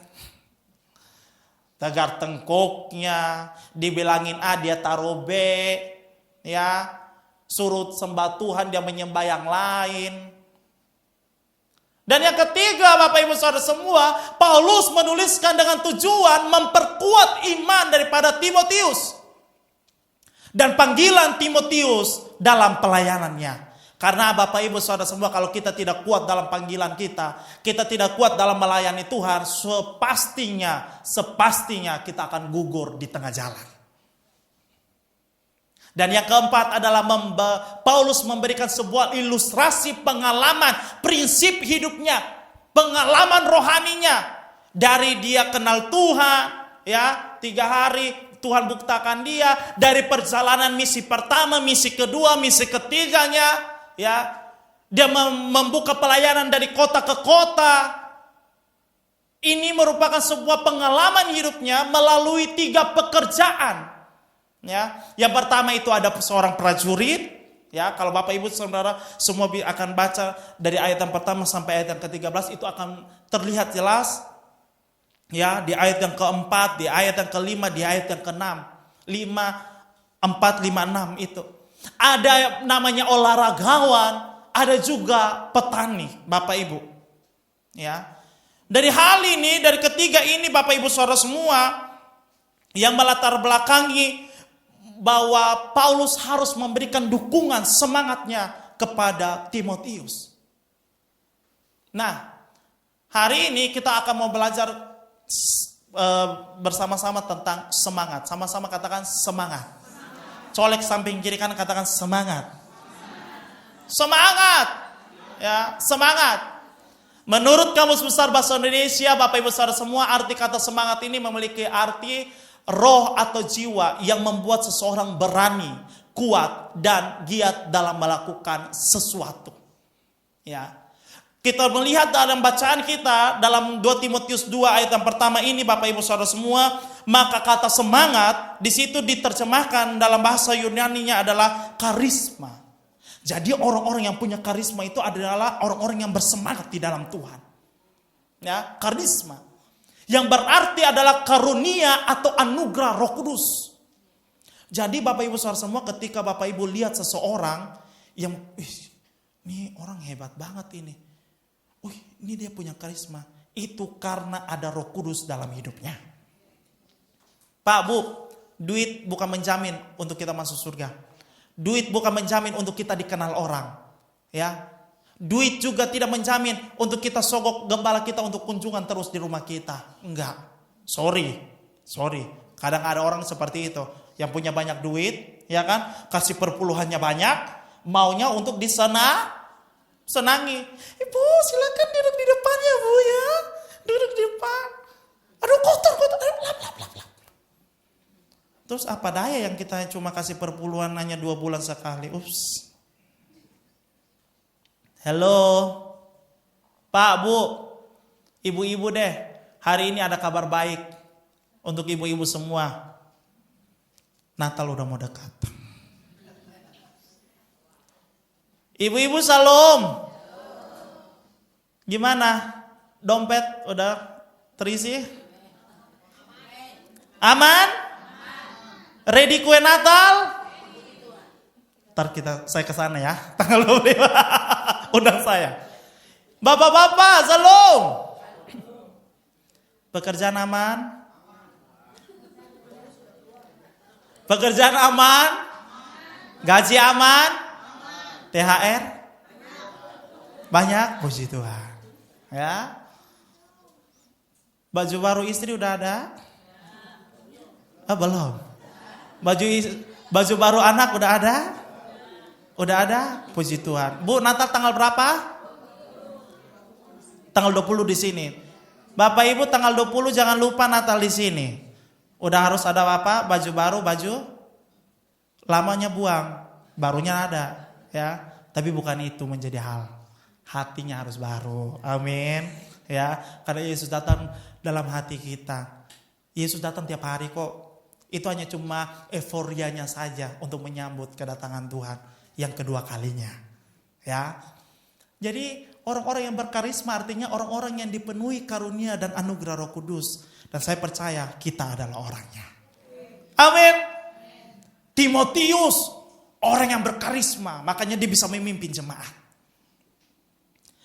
Tegar tengkuknya, dibilangin A dia taruh B, ya, suruh sembah Tuhan dia menyembah yang lain. Dan yang ketiga Bapak Ibu Saudara semua, Paulus menuliskan dengan tujuan memperkuat iman daripada Timotius. Dan panggilan Timotius dalam pelayanannya. Karena Bapak Ibu Saudara semua, kalau kita tidak kuat dalam panggilan kita tidak kuat dalam melayani Tuhan, sepastinya kita akan gugur di tengah jalan. Dan yang keempat adalah Paulus memberikan sebuah ilustrasi pengalaman, prinsip hidupnya, pengalaman rohaninya. Dari dia kenal Tuhan, ya 3 hari Tuhan buktikan dia, dari perjalanan misi pertama, misi kedua, misi ketiganya, ya, dia membuka pelayanan dari kota ke kota. Ini merupakan sebuah pengalaman hidupnya melalui 3 pekerjaan. Ya, yang pertama itu ada seorang prajurit. Ya, kalau Bapak Ibu Saudara semua akan baca dari ayat yang pertama sampai ayat yang ke-13, itu akan terlihat jelas. Ya, di ayat yang keempat, di ayat yang kelima, di ayat yang ke-6, 5, 4, 5, 6 itu. Ada namanya olahragawan, ada juga petani, Bapak Ibu. Ya. Dari hal ini, dari ketiga ini Bapak Ibu Saudara semua, yang melatar belakangi bahwa Paulus harus memberikan dukungan semangatnya kepada Timotius. Nah, hari ini kita akan mau belajar bersama-sama tentang semangat. Sama-sama katakan semangat. Colek samping kiri kanan katakan semangat. Semangat. Ya, semangat. Menurut Kamus Besar Bahasa Indonesia, Bapak Ibu Saudara semua, arti kata semangat ini memiliki arti roh atau jiwa yang membuat seseorang berani, kuat dan giat dalam melakukan sesuatu. Ya. Kita melihat dalam bacaan kita dalam 2 Timotius 2 ayat yang pertama ini, Bapak Ibu Saudara semua, maka kata semangat di situ diterjemahkan dalam bahasa Yunani-nya adalah karisma. Jadi orang-orang yang punya karisma itu adalah orang-orang yang bersemangat di dalam Tuhan. Ya, karisma. Yang berarti adalah karunia atau anugerah Roh Kudus. Jadi Bapak Ibu Saudara semua, ketika Bapak Ibu lihat seseorang yang ini orang hebat banget ini. Ini dia punya karisma. Itu karena ada Roh Kudus dalam hidupnya. Pak, Bu, duit bukan menjamin untuk kita masuk surga. Duit bukan menjamin untuk kita dikenal orang. Ya. Duit juga tidak menjamin untuk kita sogok gembala kita untuk kunjungan terus di rumah kita. Enggak. Sorry. Kadang ada orang seperti itu. Yang punya banyak duit, ya kan? Kasih perpuluhannya banyak. Maunya untuk senangi. Ibu silakan duduk di depannya, Bu, ya. Duduk di depan. Aduh kotor. Lap. Terus apa daya yang kita cuma kasih perpuluhan hanya 2 bulan sekali. Ups. Halo. Pak, Bu. Ibu-ibu deh. Hari ini ada kabar baik untuk ibu-ibu semua. Natal udah mau dekat. Ibu-ibu salam. Gimana? Dompet udah terisi? Aman? Ready kue Natal? Ntar saya ke sana ya. Tanggal 25. Undang saya. Bapak-bapak, salam. Pekerjaan aman? Pekerjaan aman? Gaji aman? THR? Banyak? Puji Tuhan. Ya. Baju baru istri udah ada? Belum. Baju baru anak udah ada? Udah ada? Puji Tuhan. Bu, Natal tanggal berapa? Tanggal 20 di sini. Bapak Ibu tanggal 20 jangan lupa Natal di sini. Udah harus ada apa? Baju baru, baju lamanya buang, barunya ada, ya. Tapi bukan itu menjadi hal. Hatinya harus baru. Amin. Ya, karena Yesus datang dalam hati kita. Yesus datang tiap hari kok. Itu hanya cuma euforianya saja untuk menyambut kedatangan Tuhan yang kedua kalinya. Ya. Jadi orang-orang yang berkarisma artinya orang-orang yang dipenuhi karunia dan anugerah Roh Kudus. Dan saya percaya kita adalah orangnya. Amin. Timotius, orang yang berkarisma, makanya dia bisa memimpin jemaat.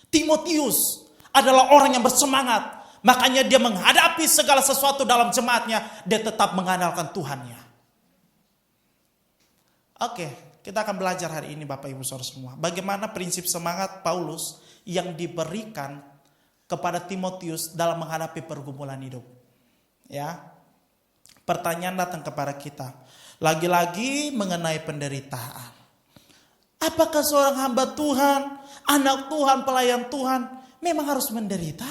Timotius adalah orang yang bersemangat, makanya dia menghadapi segala sesuatu dalam jemaatnya, dia tetap mengandalkan Tuhannya. Oke, Kita akan belajar hari ini Bapak Ibu Saudara semua. Bagaimana prinsip semangat Paulus yang diberikan kepada Timotius dalam menghadapi pergumulan hidup. Ya. Pertanyaan datang kepada kita. Lagi-lagi mengenai penderitaan. Apakah seorang hamba Tuhan, anak Tuhan, pelayan Tuhan memang harus menderita?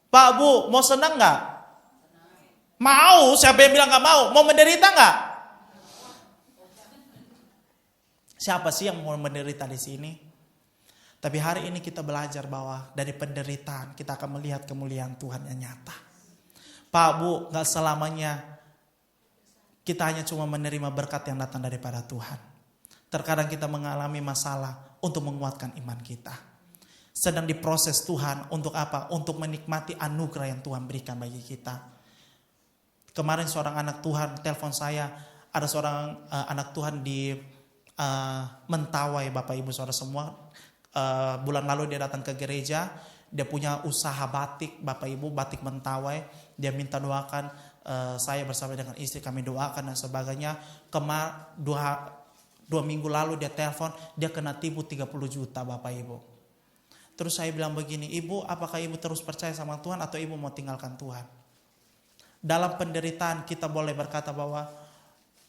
Pak Bu, mau senang gak? Mau, siapa yang bilang gak mau? Mau menderita gak? Siapa sih yang mau menderita di sini? Tapi hari ini kita belajar bahwa dari penderitaan kita akan melihat kemuliaan Tuhan yang nyata. Pak Bu, gak selamanya kita hanya cuma menerima berkat yang datang daripada Tuhan. Terkadang kita mengalami masalah untuk menguatkan iman kita. Sedang diproses Tuhan untuk apa? Untuk menikmati anugerah yang Tuhan berikan bagi kita. Kemarin seorang anak Tuhan telepon saya. Ada seorang anak Tuhan di Mentawai, Bapak Ibu Saudara semua. Bulan lalu dia datang ke gereja. Dia punya usaha batik, Bapak Ibu, batik Mentawai. Dia minta doakan, saya bersama dengan istri kami doakan dan sebagainya. Dua minggu lalu dia telepon, dia kena tipu 30 juta Bapak Ibu. Terus saya bilang begini, Ibu apakah Ibu terus percaya sama Tuhan atau Ibu mau tinggalkan Tuhan? Dalam penderitaan kita boleh berkata bahwa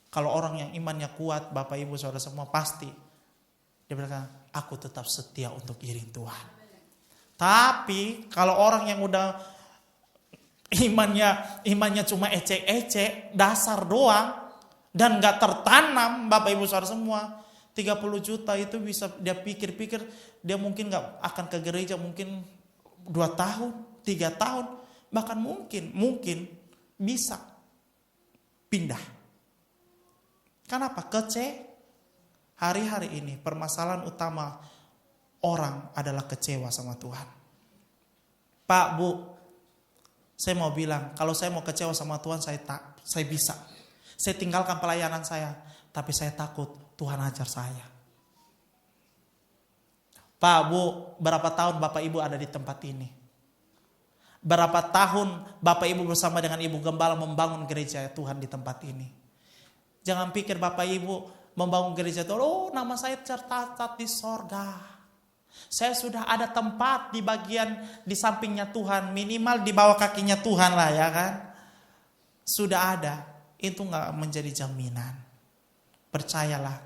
kalau orang yang imannya kuat, Bapak Ibu Saudara semua pasti dia berkata, aku tetap setia untuk iring Tuhan. Tapi kalau orang yang udah imannya cuma ecek-ecek, dasar doang dan gak tertanam, Bapak Ibu Saudara semua, 30 juta itu bisa dia pikir-pikir, dia mungkin gak akan ke gereja mungkin 2 tahun, 3 tahun, bahkan mungkin bisa pindah. Kenapa? Hari-hari ini permasalahan utama orang adalah kecewa sama Tuhan. Pak Bu, saya mau bilang, kalau saya mau kecewa sama Tuhan, saya bisa. Saya tinggalkan pelayanan saya, tapi saya takut Tuhan ajar saya. Pak Bu, berapa tahun Bapak Ibu ada di tempat ini? Berapa tahun Bapak Ibu bersama dengan Ibu Gembala membangun gereja Tuhan di tempat ini? Jangan pikir Bapak Ibu membangun gereja itu, oh nama saya tercatat di sorga. Saya sudah ada tempat di bagian di sampingnya Tuhan, minimal di bawah kakinya Tuhan lah ya kan. Sudah ada, itu gak menjadi jaminan. Percayalah,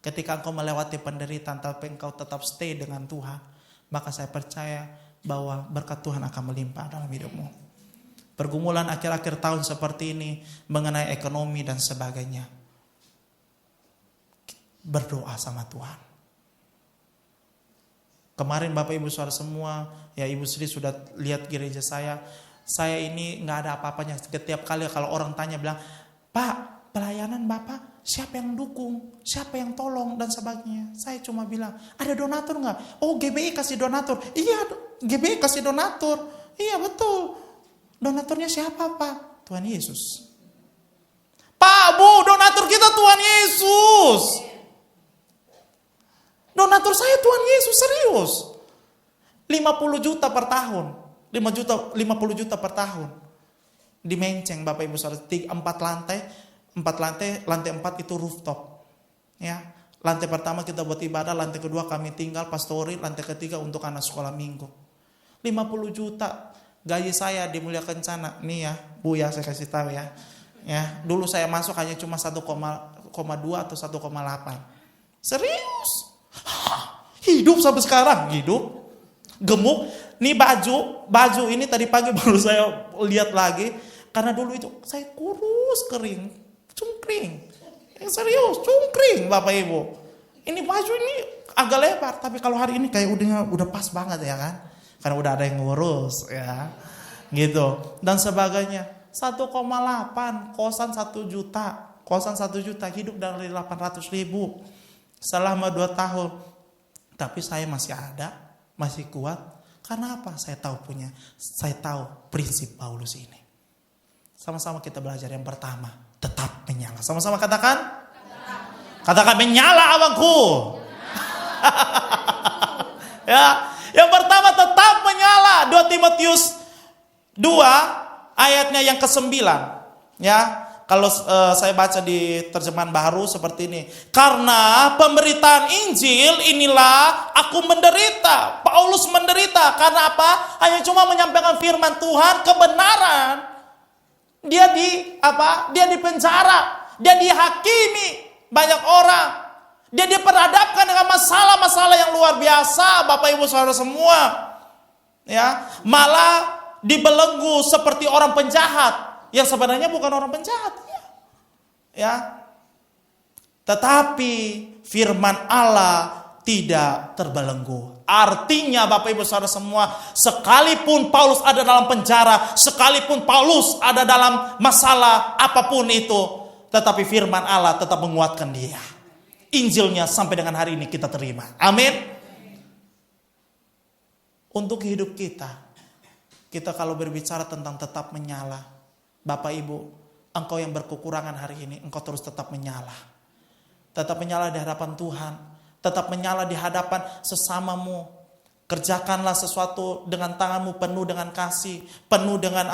ketika engkau melewati penderitaan tapi engkau tetap stay dengan Tuhan, maka saya percaya bahwa berkat Tuhan akan melimpah dalam hidupmu. Pergumulan akhir-akhir tahun seperti ini mengenai ekonomi dan sebagainya, berdoa sama Tuhan. Kemarin Bapak Ibu Saudara semua, ya Ibu Sri sudah lihat gereja saya ini gak ada apa-apanya. Setiap kali kalau orang tanya bilang, Pak pelayanan Bapak siapa yang dukung, siapa yang tolong dan sebagainya. Saya cuma bilang, ada donatur gak? Oh GBI kasih donatur. Iya GBI kasih donatur. Iya betul. Donaturnya siapa Pak? Tuhan Yesus. Pak Bu, donatur kita Tuhan Yesus. Donatur saya Tuhan Yesus, serius. 50 juta per tahun. 50 juta per tahun. Di Menceng Bapak Ibu Saudara, 4 lantai, lantai 4 itu rooftop. Ya, lantai pertama kita buat ibadah, lantai kedua kami tinggal pastori, lantai ketiga untuk anak sekolah minggu. 50 juta. Gaji saya di Mulia Kencana, nih ya, Bu ya saya kasih tahu ya. Ya, dulu saya masuk hanya cuma 1,2 atau 1,8. Serius? Hidup sampai sekarang, hidup. Gemuk. Nih baju ini tadi pagi baru saya lihat lagi, karena dulu itu saya kurus kering, cungkring. Serius, cungkring Bapak Ibu. Ini baju ini agak lebar, tapi kalau hari ini kayak udah pas banget ya kan. Karena udah ada yang ngurus ya. Gitu. Dan sebagainya. 1,8, kosan 1 juta. Kosan 1 juta, hidup dari 800.000 selama 2 tahun. Tapi saya masih ada, masih kuat. Karena apa? Saya tahu prinsip Paulus ini. Sama-sama kita belajar. Yang pertama, tetap menyala. Sama-sama katakan. Katakan menyala abangku. Ya. Yang pertama tetap menyala. 2 Timotius 2 ayatnya yang ke-9. Ya, kalau saya baca di terjemahan baru seperti ini. Karena pemberitaan Injil inilah aku menderita. Paulus menderita karena apa? Hanya cuma menyampaikan firman Tuhan, kebenaran. Dia di penjara, dia dihakimi banyak orang. Dia diperhadapkan dengan masalah-masalah yang luar biasa, Bapak Ibu Saudara semua. Ya, malah dibelenggu seperti orang penjahat. Yang sebenarnya bukan orang penjahat, ya. Tetapi firman Allah tidak terbelenggu. Artinya Bapak Ibu Saudara semua, sekalipun Paulus ada dalam penjara, sekalipun Paulus ada dalam masalah apapun itu, tetapi firman Allah tetap menguatkan dia. Injilnya sampai dengan hari ini kita terima. Amin. Untuk hidup kita kalau berbicara tentang tetap menyala, Bapak Ibu, engkau yang berkekurangan hari ini, engkau terus tetap menyala. Tetap menyala di hadapan Tuhan. Tetap menyala di hadapan sesamamu. Kerjakanlah sesuatu dengan tanganmu penuh dengan kasih. Penuh dengan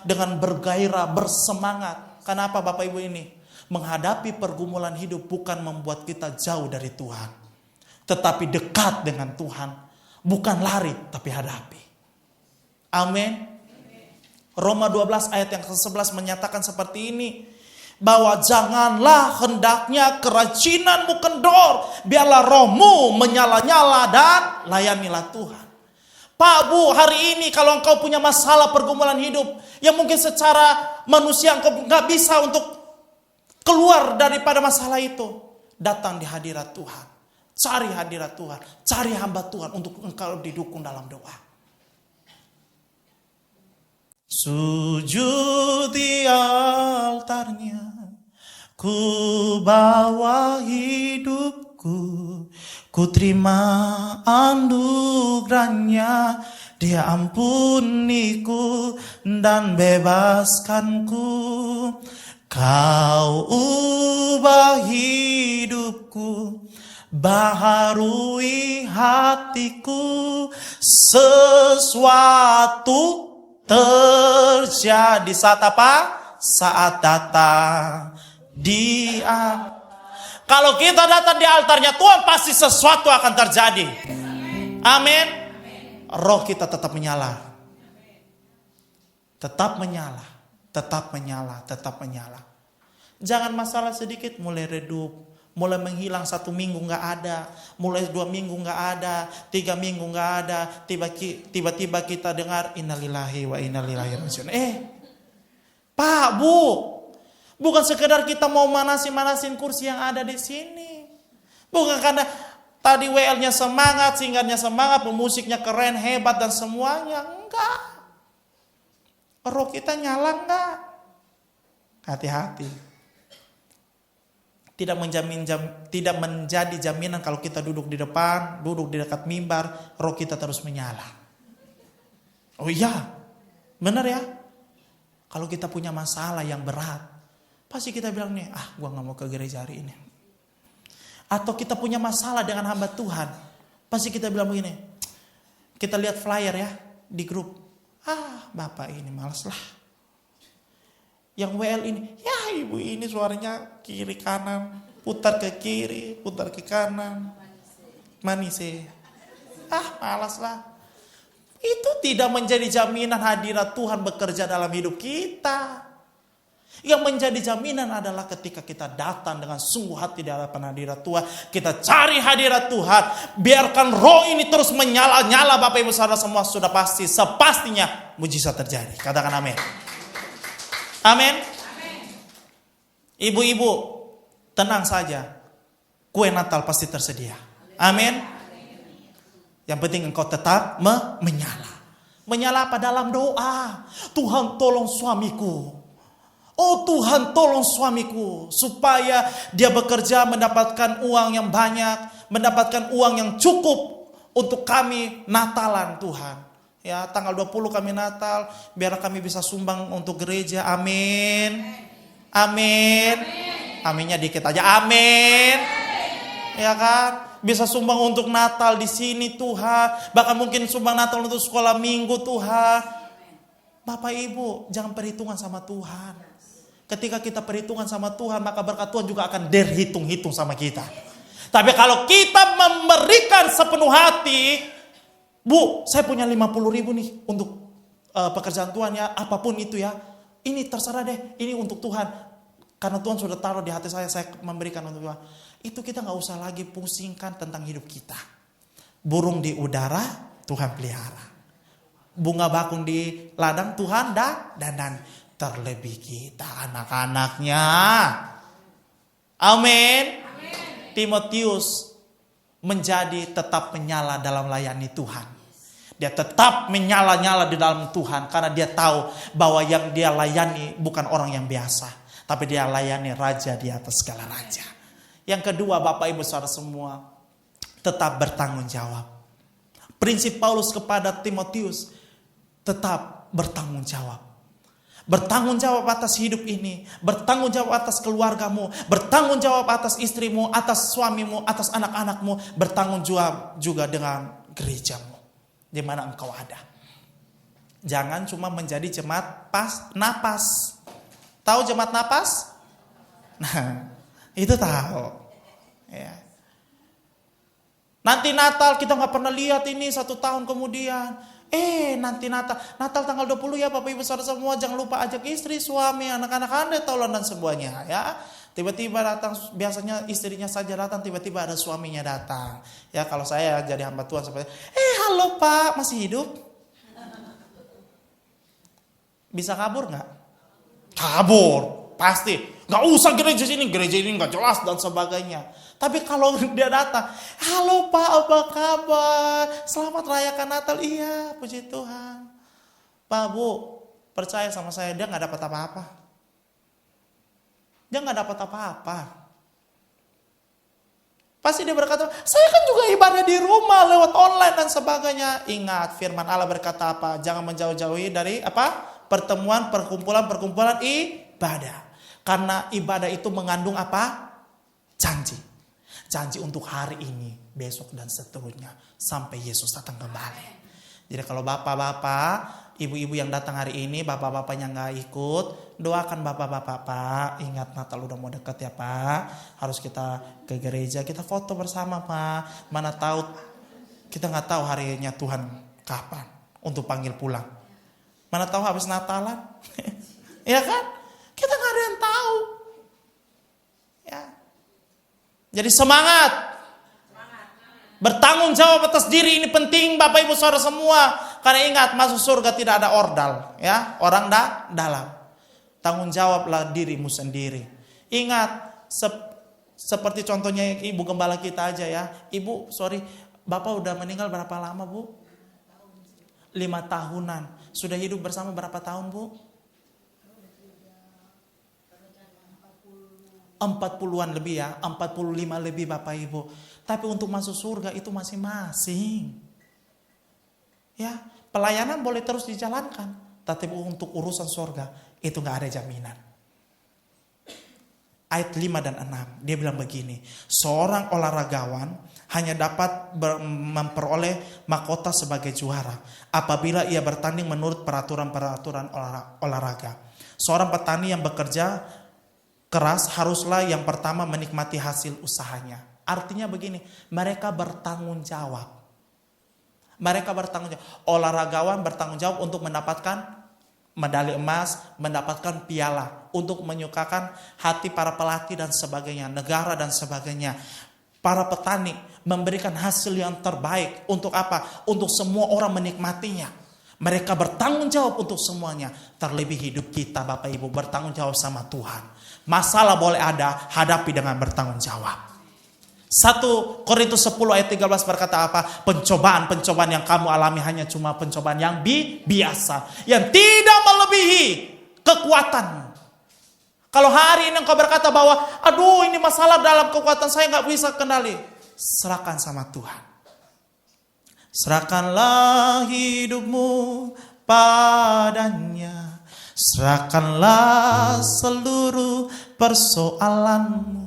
dengan bergairah, bersemangat. Karena apa Bapak Ibu ini? Menghadapi pergumulan hidup bukan membuat kita jauh dari Tuhan. Tetapi dekat dengan Tuhan. Bukan lari, tapi hadapi. Amin. Roma 12 ayat yang ke-11 menyatakan seperti ini. Bahwa janganlah hendaknya kerajinanmu kendor. Biarlah rohmu menyala-nyala dan layanilah Tuhan. Pak Bu, hari ini kalau engkau punya masalah pergumulan hidup. Yang mungkin secara manusia engkau gak bisa untuk keluar daripada masalah itu. Datang di hadirat Tuhan. Cari hadirat Tuhan. Cari hamba Tuhan untuk engkau didukung dalam doa. Sujud di altarnya, ku bawa hidupku, ku terima anugerahnya, dia ampuniku dan bebaskanku. Kau ubah hidupku, baharui hatiku, sesuatu terjadi saat apa? Saat datang dia. Kalau kita datang di altarnya Tuhan, pasti sesuatu akan terjadi. Amin. Roh kita tetap menyala. Tetap menyala. Tetap menyala. Tetap menyala. Jangan masalah sedikit mulai redup. Mulai menghilang 1 minggu gak ada. Mulai 2 minggu gak ada. 3 minggu gak ada. Tiba-tiba kita dengar innalillahi wa inna ilaihi raji'un. Pak, Bu. Bukan sekedar kita mau manasin kursi yang ada di sini. Bukan karena tadi WL-nya semangat, singgahnya semangat, pemusiknya keren, hebat dan semuanya. Enggak. Roh kita nyala enggak? Hati-hati. Tidak menjadi jaminan kalau kita duduk di depan, duduk di dekat mimbar, roh kita terus menyala. Oh iya, benar ya. Kalau kita punya masalah yang berat, pasti kita bilang nih, gua gak mau ke gereja hari ini. Atau kita punya masalah dengan hamba Tuhan, pasti kita bilang begini, kita lihat flyer ya di grup, bapak ini malas lah. Yang WL ini, ya ibu ini suaranya kiri kanan, putar ke kiri, putar ke kanan. Manis malas lah. Itu tidak menjadi jaminan hadirat Tuhan bekerja dalam hidup kita. Yang menjadi jaminan adalah ketika kita datang dengan sungguh hati di hadapan hadirat Tuhan. Kita cari hadirat Tuhan. Biarkan roh ini terus menyala-nyala. Bapak Ibu Saudara semua sudah pasti, sepastinya mujizat terjadi. Katakan amin. Amin. Ibu-ibu, tenang saja. Kue Natal pasti tersedia. Amin. Yang penting engkau tetap menyala. Menyala apa? Dalam doa. Tuhan tolong suamiku. Oh Tuhan tolong suamiku. Supaya dia bekerja mendapatkan uang yang banyak. Mendapatkan uang yang cukup. Untuk kami Natalan Tuhan. Ya, tanggal 20 kami Natal, biar kami bisa sumbang untuk gereja. Amin. Amin. Aminnya dikit aja. Amin. Ya kan? Bisa sumbang untuk Natal di sini Tuhan. Bahkan mungkin sumbang Natal untuk sekolah minggu Tuhan. Bapak Ibu, jangan perhitungan sama Tuhan. Ketika kita perhitungan sama Tuhan, maka berkat Tuhan juga akan berhitung-hitung sama kita. Tapi kalau kita memberikan sepenuh hati, Bu, saya punya 50.000 nih untuk pekerjaan Tuhan ya, apapun itu ya. Ini terserah deh, ini untuk Tuhan. Karena Tuhan sudah taruh di hati saya memberikan untuk Tuhan. Itu kita gak usah lagi pusingkan tentang hidup kita. Burung di udara, Tuhan pelihara. Bunga bakung di ladang, Tuhan dan terlebih kita anak-anaknya. Amin. Timotius menjadi tetap menyala dalam layani Tuhan. Dia tetap menyala-nyala di dalam Tuhan karena dia tahu bahwa yang dia layani bukan orang yang biasa, tapi dia layani raja di atas segala raja. Yang kedua, Bapak Ibu Saudara semua, tetap bertanggung jawab. Prinsip Paulus kepada Timotius, tetap bertanggung jawab. Bertanggung jawab atas hidup ini, bertanggung jawab atas keluargamu, bertanggung jawab atas istrimu, atas suamimu, atas anak-anakmu, bertanggung jawab juga dengan gerejamu di mana engkau ada. Jangan cuma menjadi jemaat napas. Tahu jemaat napas? Nah, itu tahu. Ya. Nanti Natal kita nggak pernah lihat ini 1 tahun kemudian. Nanti Natal tanggal 20 ya Bapak Ibu Saudara semua, jangan lupa ajak istri, suami, anak-anak Anda, tolong dan semuanya ya. Tiba-tiba datang, biasanya istrinya saja datang, tiba-tiba ada suaminya datang. Ya kalau saya jadi hamba Tuhan seperti, halo Pak, masih hidup? Bisa kabur nggak? Kabur, pasti. Nggak usah gereja ini nggak jelas dan sebagainya. Tapi kalau dia datang, halo Pak, apa kabar? Selamat rayakan Natal. Iya, puji Tuhan. Pak, Bu, percaya sama saya, dia nggak dapat apa-apa. Dia nggak dapat apa-apa. Pasti dia berkata, saya kan juga ibadah di rumah lewat online dan sebagainya. Ingat, firman Allah berkata apa? Jangan menjauh-jauhi dari apa? Pertemuan, perkumpulan ibadah. Karena ibadah itu mengandung apa? Janji. Janji untuk hari ini, besok dan seterusnya. Sampai Yesus datang kembali. Jadi kalau bapak-bapak, ibu-ibu yang datang hari ini, bapak-bapaknya gak ikut, doakan bapak-bapak, Pak. Ingat Natal udah mau deket ya Pak. Harus kita ke gereja, kita foto bersama Pak. Mana tahu, kita gak tahu harinya Tuhan kapan untuk panggil pulang. Mana tahu habis Natalan. Ya kan? Kita gak ada yang tahu. Ya. Jadi semangat. Bertanggung jawab atas diri ini penting Bapak Ibu Saudara semua. Karena ingat, masuk surga tidak ada ordal, ya, orang dalam. Tanggung jawablah dirimu sendiri. Ingat, seperti contohnya Ibu Gembala kita aja ya. Ibu, Bapak udah meninggal berapa lama Bu? 5 tahunan. Sudah hidup bersama berapa tahun Bu? 40-an lebih ya, 45 lebih Bapak Ibu. Tapi untuk masuk surga itu masing-masing. Ya, pelayanan boleh terus dijalankan, tapi untuk urusan surga itu gak ada jaminan. Ayat 5 dan 6, dia bilang begini, seorang olahragawan hanya dapat memperoleh mahkota sebagai juara apabila ia bertanding menurut peraturan-peraturan olahraga. Seorang petani yang bekerja keras haruslah yang pertama menikmati hasil usahanya. Artinya begini, mereka bertanggung jawab. Mereka bertanggung jawab. Olahragawan bertanggung jawab untuk mendapatkan medali emas, mendapatkan piala, untuk menyukakan hati para pelatih dan sebagainya, negara dan sebagainya. Para petani memberikan hasil yang terbaik untuk apa? Untuk semua orang menikmatinya. Mereka bertanggung jawab untuk semuanya. Terlebih hidup kita Bapak Ibu bertanggung jawab sama Tuhan. Masalah boleh ada, hadapi dengan bertanggung jawab. 1 Korintus 10 ayat 13 berkata apa? Pencobaan-pencobaan yang kamu alami hanya cuma pencobaan yang biasa, yang tidak melebihi kekuatanmu. Kalau hari ini engkau berkata bahwa, aduh ini masalah dalam kekuatan saya gak bisa kendali, serahkan sama Tuhan. Serahkanlah hidupmu padanya. Serahkanlah seluruh persoalanmu.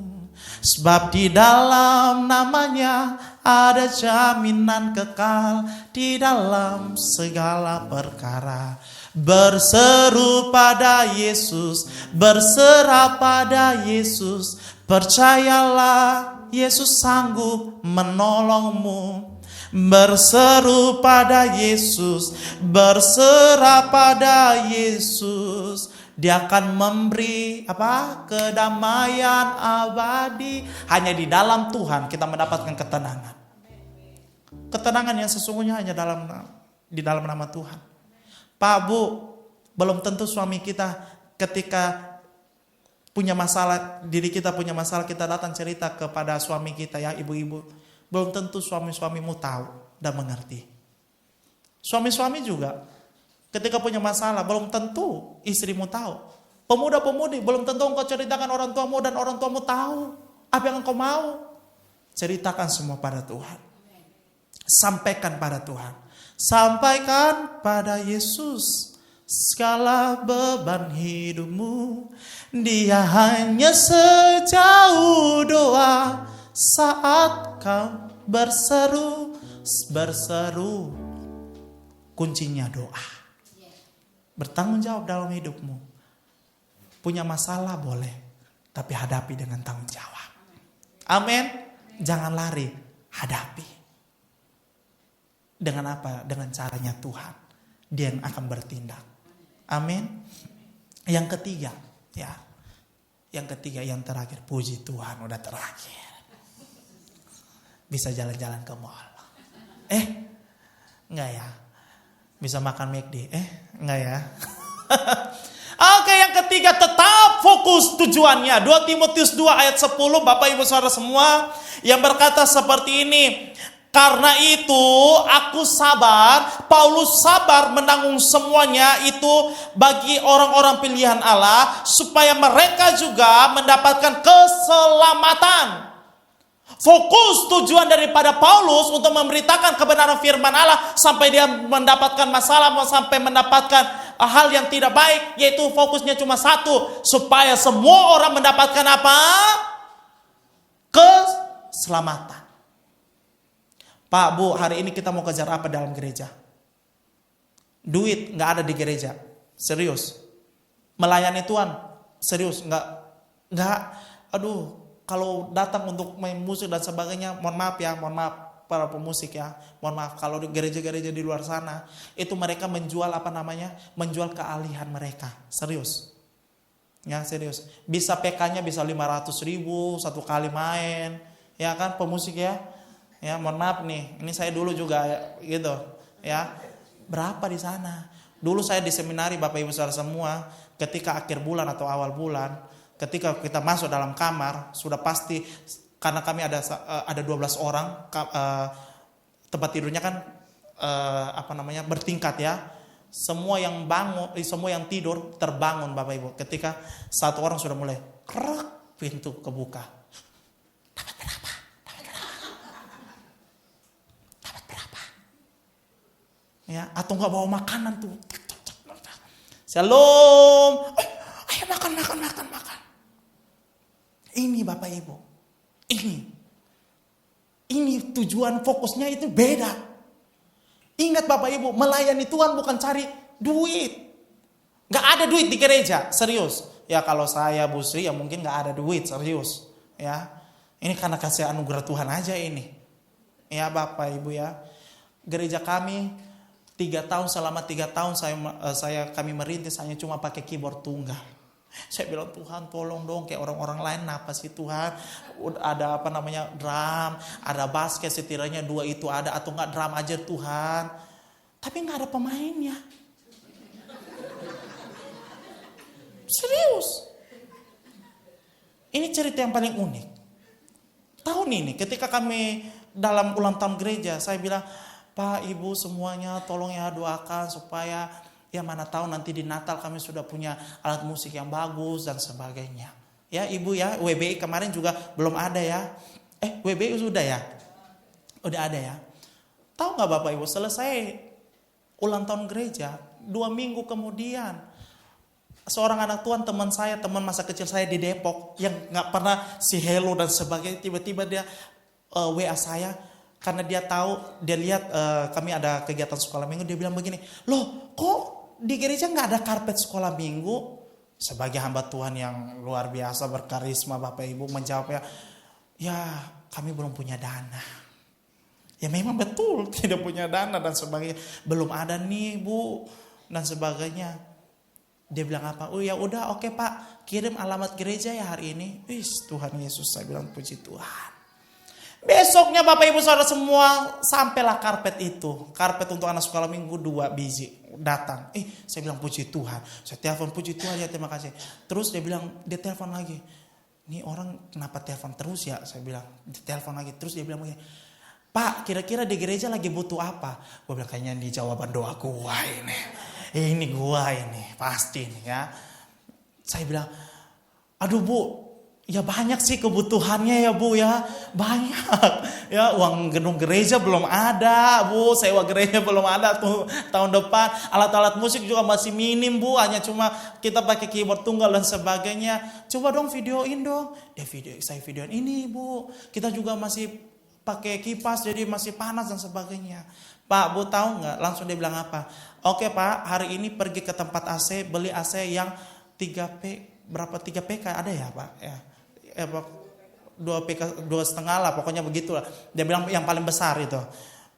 Sebab di dalam namanya ada jaminan kekal di dalam segala perkara. Berseru pada Yesus, berserah pada Yesus, percayalah Yesus sanggup menolongmu. Berseru pada Yesus, berserah pada Yesus, Dia akan memberi kedamaian abadi. Hanya di dalam Tuhan kita mendapatkan ketenangan. Ketenangan yang sesungguhnya hanya di dalam nama Tuhan. Pak Bu, belum tentu suami kita ketika punya masalah, diri kita punya masalah, kita datang cerita kepada suami kita, ya ibu-ibu. Belum tentu suami-suamimu tahu dan mengerti. Suami-suami juga ketika punya masalah, belum tentu istrimu tahu. Pemuda-pemudi, belum tentu engkau ceritakan orang tuamu dan orang tuamu tahu apa yang engkau mau. Ceritakan semua pada Tuhan. Sampaikan pada Tuhan. Sampaikan pada Yesus segala beban hidupmu. Dia hanya sejauh doa saat kau berseru. Kuncinya doa. Bertanggung jawab dalam hidupmu. Punya masalah boleh, tapi hadapi dengan tanggung jawab. Amin. Jangan lari, hadapi. Dengan apa? Dengan caranya Tuhan. Dia yang akan bertindak. Amin. Yang ketiga, ya. Yang ketiga, yang terakhir, puji Tuhan udah terakhir. Bisa jalan-jalan ke mall. Enggak ya. Bisa makan McD. Enggak ya. Oke, yang ketiga, tetap fokus tujuannya. 2 Timotius 2 ayat 10, Bapak Ibu Saudara semua, yang berkata seperti ini. Karena itu aku sabar, Paulus sabar menanggung semuanya itu bagi orang-orang pilihan Allah, supaya mereka juga mendapatkan keselamatan. Fokus tujuan daripada Paulus untuk memberitakan kebenaran firman Allah sampai dia mendapatkan masalah, sampai mendapatkan hal yang tidak baik, yaitu fokusnya cuma satu, supaya semua orang mendapatkan apa? Keselamatan. Pak, Bu, hari ini kita mau kejar apa dalam gereja? Duit nggak ada di gereja, serius. Melayani Tuhan, serius, nggak. Aduh. Kalau datang untuk main musik dan sebagainya, mohon maaf para pemusik ya, mohon maaf. Kalau di gereja-gereja di luar sana, itu mereka menjual menjual keahlian mereka, serius. Ya serius, bisa PK-nya bisa 500.000 satu kali main, ya kan pemusik ya. Ya mohon maaf nih, ini saya dulu juga gitu, ya. Berapa di sana? Dulu saya di seminari Bapak Ibu Saudara semua, ketika akhir bulan atau awal bulan, ketika kita masuk dalam kamar, sudah pasti karena kami ada 12 orang, tempat tidurnya kan bertingkat ya. Semua yang tidur terbangun Bapak Ibu. Ketika satu orang sudah mulai krek, pintu kebuka. Dapat berapa? Ya, atau enggak bawa makanan tuh. Shalom. Ayo makan. Ini Bapak Ibu, ini tujuan fokusnya itu beda. Ingat Bapak Ibu, melayani Tuhan bukan cari duit. Gak ada duit di gereja, serius. Ya kalau saya Bu Sri ya mungkin gak ada duit, serius. Ya, ini karena kasih anugerah Tuhan aja ini. Ya Bapak Ibu ya, gereja kami selama 3 tahun kami merintis hanya cuma pakai keyboard tunggal. Saya bilang Tuhan tolong dong, kayak orang-orang lain apa sih Tuhan, ada drum, ada basket, setidaknya 2 itu ada, atau enggak drum aja Tuhan, tapi enggak ada pemainnya. Serius. Ini cerita yang paling unik. Tahun ini ketika kami dalam ulang tahun gereja, saya bilang Pak Ibu semuanya tolong ya doakan supaya ya mana tahu nanti di Natal kami sudah punya alat musik yang bagus dan sebagainya. Ya Ibu ya, WBI kemarin juga belum ada ya. WBI sudah ya? Udah ada ya. Tahu gak Bapak Ibu, selesai ulang tahun gereja, 2 minggu kemudian, seorang anak Tuhan teman masa kecil saya di Depok, yang gak pernah si hello dan sebagainya, tiba-tiba dia WA saya, Karena dia tahu, dia lihat kami ada kegiatan sekolah minggu, dia bilang begini, loh kok di gereja nggak ada karpet sekolah minggu? Sebagai hamba Tuhan yang luar biasa berkarisma, Bapak Ibu menjawabnya, ya kami belum punya dana. Ya memang betul tidak punya dana dan sebagainya, belum ada nih Bu dan sebagainya. Dia bilang apa? Oh ya udah, oke Pak, kirim alamat gereja ya hari ini. Tuhan Yesus, saya bilang puji Tuhan. Besoknya Bapak Ibu Saudara semua sampailah karpet itu. Karpet untuk anak sekolah minggu 2 biji datang. Saya bilang puji Tuhan. Saya telepon puji Tuhan ya terima kasih. Terus dia telepon lagi. Ini orang kenapa telepon terus ya? Saya bilang ditelepon lagi. Terus dia bilang begini, Pak kira-kira di gereja lagi butuh apa? Gue bilang kayaknya ini jawaban doa gua ini. Ini gua ini pasti nih ya. Saya bilang, aduh Bu, ya banyak sih kebutuhannya ya Bu ya. Banyak. Ya uang gedung gereja belum ada Bu. Sewa gereja belum ada tuh tahun depan. Alat-alat musik juga masih minim Bu. Hanya cuma kita pakai keyboard tunggal dan sebagainya. Coba dong videoin dong. Saya videoin ini Bu. Kita juga masih pakai kipas jadi masih panas dan sebagainya. Pak Bu tahu nggak? Langsung dia bilang apa? Oke Pak, hari ini pergi ke tempat AC. Beli AC yang 3P. Berapa 3 PK ada ya Pak? Ya 2 PK 2,5 lah pokoknya begitulah. Dia bilang yang paling besar itu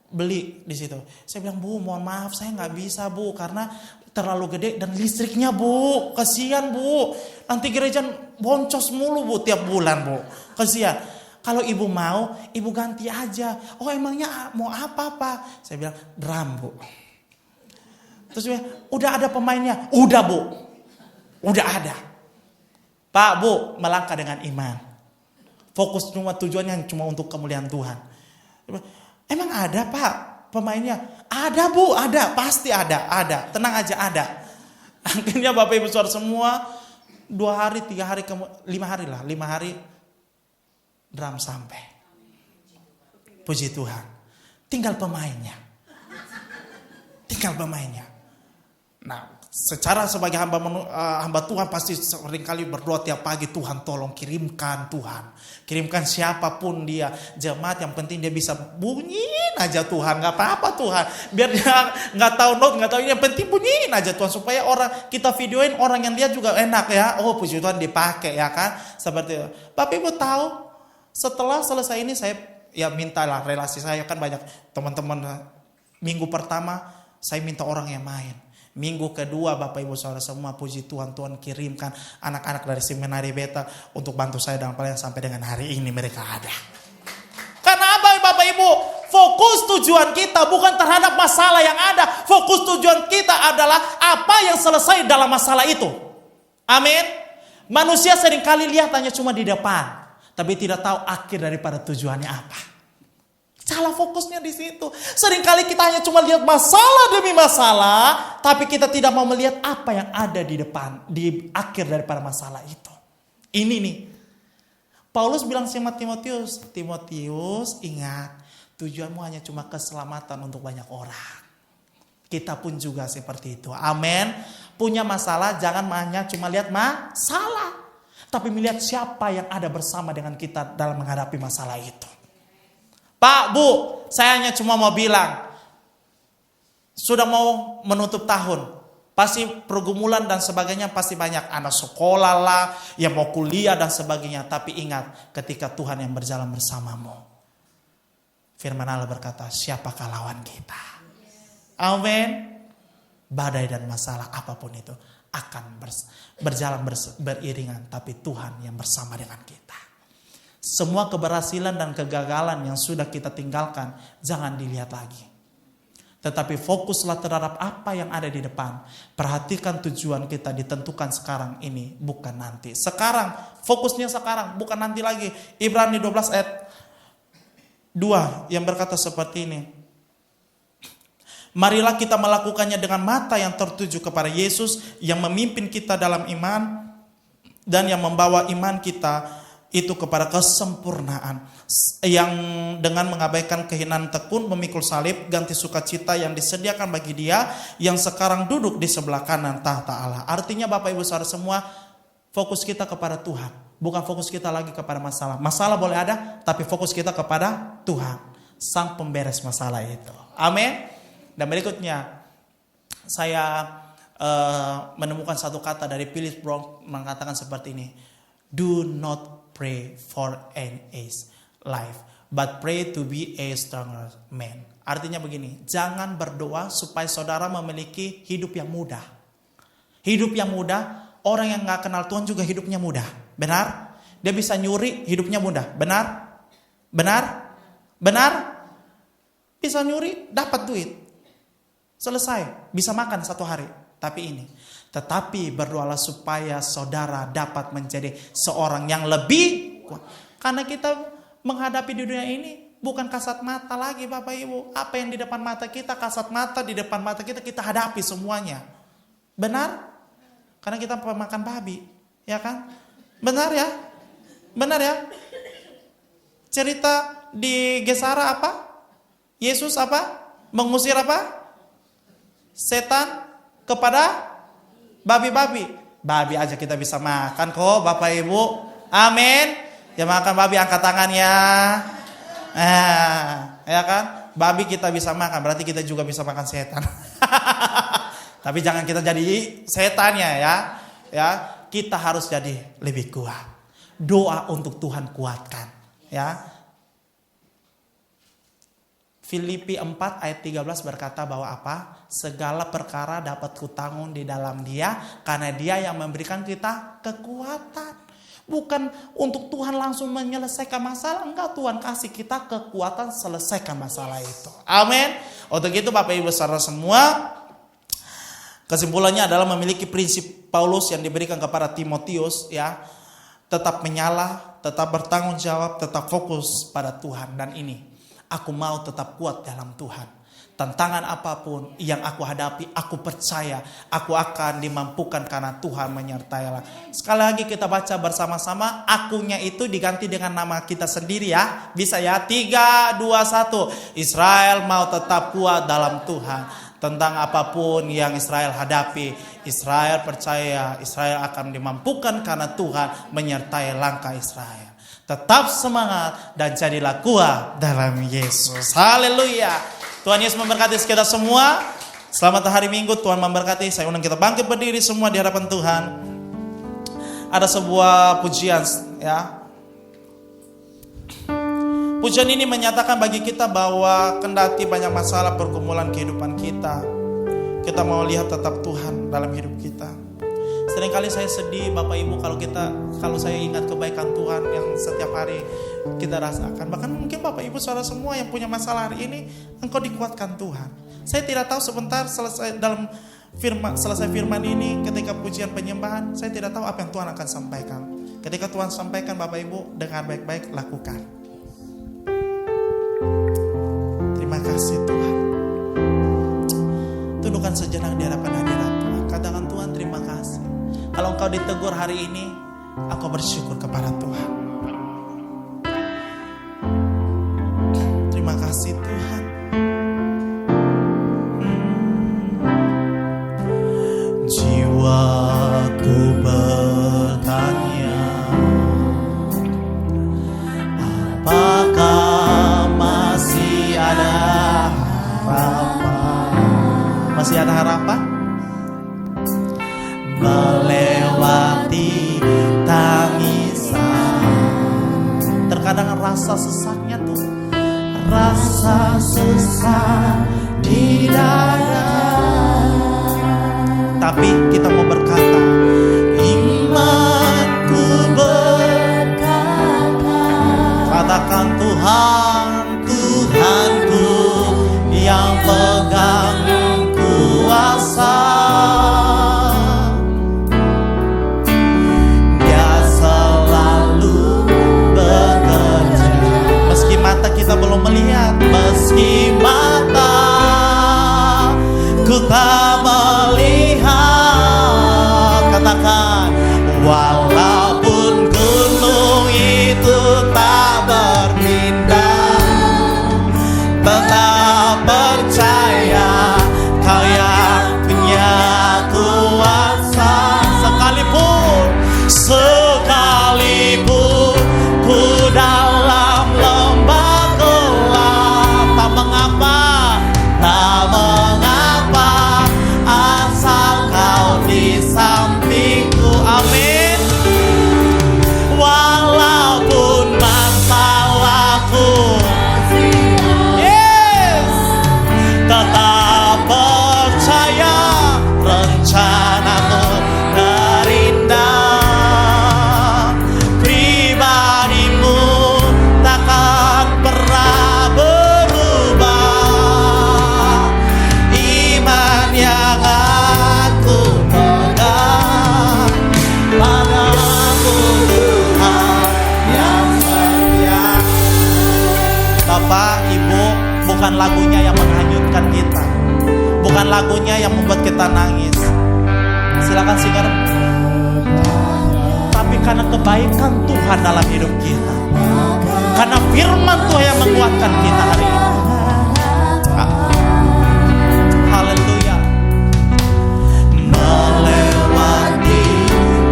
beli di situ. Saya bilang Bu mohon maaf saya nggak bisa Bu karena terlalu gede dan listriknya Bu, kasihan Bu. Nanti gereja boncos mulu Bu tiap bulan Bu, kasihan. Kalau ibu mau, ibu ganti aja. Oh emangnya mau apa Pak? Saya bilang drum Bu. Terus dia udah ada pemainnya, udah Bu, udah ada. Pak Bu melangkah dengan iman. Fokus cuma tujuannya cuma untuk kemuliaan Tuhan. Emang ada Pak pemainnya? Ada Bu, ada, pasti ada. Tenang aja ada. Akhirnya Bapak Ibu Saudara semua 2 hari, 3 hari, 5 hari lah, 5 hari drum sampai. Puji Tuhan. Tinggal pemainnya. Nah, secara sebagai hamba Tuhan pasti seringkali berdoa tiap pagi, Tuhan tolong kirimkan Tuhan. Kirimkan siapapun dia, jemaat yang penting dia bisa bunyiin aja Tuhan. Gak apa-apa Tuhan. Biar dia gak tahu note, gak tahu ini, yang penting bunyiin aja Tuhan. Supaya orang kita videoin, orang yang lihat juga enak ya. Oh puji Tuhan dipakai ya kan. Seperti itu. Bapak Ibu tahu, setelah selesai ini saya ya mintalah relasi saya kan banyak teman-teman. Minggu pertama saya minta orang yang main. Minggu kedua Bapak Ibu Saudara semua puji Tuhan, Tuhan kirimkan anak-anak dari Seminari Beta untuk bantu saya dalam pelayanan sampai dengan hari ini mereka ada. Karena apa Bapak Ibu? Fokus tujuan kita bukan terhadap masalah yang ada. Fokus tujuan kita adalah apa yang selesai dalam masalah itu. Amin. Manusia seringkali lihat hanya cuma di depan, tapi tidak tahu akhir daripada tujuannya apa. Salah fokusnya di situ. Seringkali kita hanya cuma lihat masalah demi masalah, tapi kita tidak mau melihat apa yang ada di depan, di akhir daripada masalah itu. Ini nih. Paulus bilang sama Timotius, ingat, tujuanmu hanya cuma keselamatan untuk banyak orang. Kita pun juga seperti itu. Amin. Punya masalah jangan hanya cuma lihat masalah, tapi melihat siapa yang ada bersama dengan kita dalam menghadapi masalah itu. Pak, Bu, saya hanya cuma mau bilang, sudah mau menutup tahun, pasti pergumulan dan sebagainya pasti banyak. Anak sekolah lah, yang mau kuliah dan sebagainya. Tapi ingat, ketika Tuhan yang berjalan bersamamu, firman Allah berkata, siapakah lawan kita? Amin. Badai dan masalah apapun itu akan berjalan beriringan, tapi Tuhan yang bersama dengan kita. Semua keberhasilan dan kegagalan yang sudah kita tinggalkan jangan dilihat lagi. Tetapi fokuslah terhadap apa yang ada di depan. Perhatikan tujuan kita ditentukan sekarang ini, bukan nanti. Sekarang, fokusnya sekarang, bukan nanti lagi. Ibrani 12 ayat 2 yang berkata seperti ini. Marilah kita melakukannya dengan mata yang tertuju kepada Yesus yang memimpin kita dalam iman dan yang membawa iman kita itu kepada kesempurnaan, yang dengan mengabaikan kehinaan tekun memikul salib, ganti sukacita yang disediakan bagi dia yang sekarang duduk di sebelah kanan tahta Allah. Artinya Bapak Ibu Saudara semua, fokus kita kepada Tuhan, bukan fokus kita lagi kepada masalah. Masalah boleh ada, tapi fokus kita kepada Tuhan. sang pemberes masalah itu. Amin. Dan berikutnya saya menemukan satu kata dari Philip Brown mengatakan seperti ini. Do not pray for an easy life, but pray to be a stronger man. Artinya begini, jangan berdoa supaya saudara memiliki hidup yang mudah. Hidup yang mudah, orang yang gak kenal Tuhan juga hidupnya mudah. Benar? Dia bisa nyuri, hidupnya mudah. Benar? Benar? Benar? Bisa nyuri, dapat duit. Selesai, bisa makan satu hari. Tetapi berdoalah supaya saudara dapat menjadi seorang yang lebih kuat. Karena kita menghadapi di dunia ini bukan kasat mata lagi Bapak Ibu. Apa yang di depan mata kita, kasat mata di depan mata kita, kita hadapi semuanya. Benar? Karena kita pemakan babi, ya kan? Benar ya? Benar ya? Cerita di Gesara apa? Yesus apa? Mengusir apa? Setan kepada babi-babi. Babi aja kita bisa makan kok Bapak Ibu. Amin. Ya makan babi angkat tangannya. Ya kan? Babi kita bisa makan, berarti kita juga bisa makan setan. Tapi jangan kita jadi setannya ya. Ya, kita harus jadi lebih kuat. Doa untuk Tuhan kuatkan, ya. Filipi 4 ayat 13 berkata bahwa apa? Segala perkara dapat kutanggung di dalam Dia, karena Dia yang memberikan kita kekuatan. Bukan untuk Tuhan langsung menyelesaikan masalah, enggak, Tuhan kasih kita kekuatan selesaikan masalah itu. Amin. Untuk itu Bapak Ibu saudara semua, kesimpulannya adalah memiliki prinsip Paulus yang diberikan kepada Timotius, ya. Tetap menyala, tetap bertanggung jawab, tetap fokus pada Tuhan. Dan ini, aku mau tetap kuat dalam Tuhan. Tantangan apapun yang aku hadapi, aku percaya aku akan dimampukan karena Tuhan menyertai. Sekali lagi kita baca bersama-sama, akunya itu diganti dengan nama kita sendiri ya. Bisa ya, 3, 2, 1. Israel mau tetap kuat dalam Tuhan. Tentang apapun yang Israel hadapi, Israel percaya Israel akan dimampukan karena Tuhan menyertai langkah Israel. Tetap semangat dan jadilah kuat dalam Yesus. Haleluya. Tuhan Yesus memberkati kita semua. Selamat hari Minggu, Tuhan memberkati. Saya undang kita bangkit berdiri semua di hadapan Tuhan. Ada sebuah pujian, ya. Pujian ini menyatakan bagi kita bahwa kendati banyak masalah pergumulan kehidupan kita, kita mau lihat tetap Tuhan dalam hidup kita. Seringkali saya sedih Bapak Ibu kalau saya ingat kebaikan Tuhan yang setiap hari kita rasakan. Bahkan mungkin Bapak Ibu saudara semua yang punya masalah hari ini, engkau dikuatkan Tuhan. Saya tidak tahu sebentar selesai firman ini, ketika pujian penyembahan, saya tidak tahu apa yang Tuhan akan sampaikan. Ketika Tuhan sampaikan Bapak Ibu, dengan baik-baik lakukan. Terima kasih Tuhan. Tundukkan sejenak di hadapan hadirat Tuhan. Katakan Tuhan terima kasih. Kalau engkau ditegur hari ini, aku bersyukur kepada Tuhan. Terima kasih Tuhan. Jiwaku bertanya, apakah masih ada harapan? Masih ada harapan? Melewati tangisan. Terkadang rasa sesaknya tuh, rasa sesak di dada. Tapi kita mau berkata, imanku berkata, katakan Tuhan, Tuhanku yang pegang kuasa. Kita belum melihat, meski mata ku tak melihat. Katakan, walaupun gunung itu tak berpindah, tetap percaya Kau yang punya kuasa. Sekalipun ku dalam lembah gelap, dengan lagunya yang membuat kita nangis. Silakan sigar. Tapi karena kebaikan Tuhan dalam hidup kita, karena firman Tuhan yang menguatkan kita hari ini. Haleluya. Melewati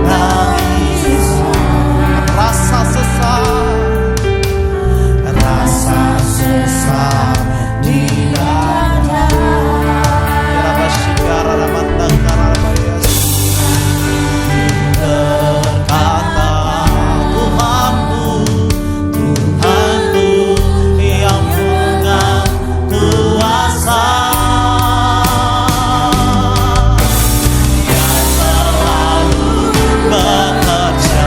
nangis, rasa sesat di dada. Berkata Tuhanku, Tuhanku yang pegang kuasa, yang selalu bekerja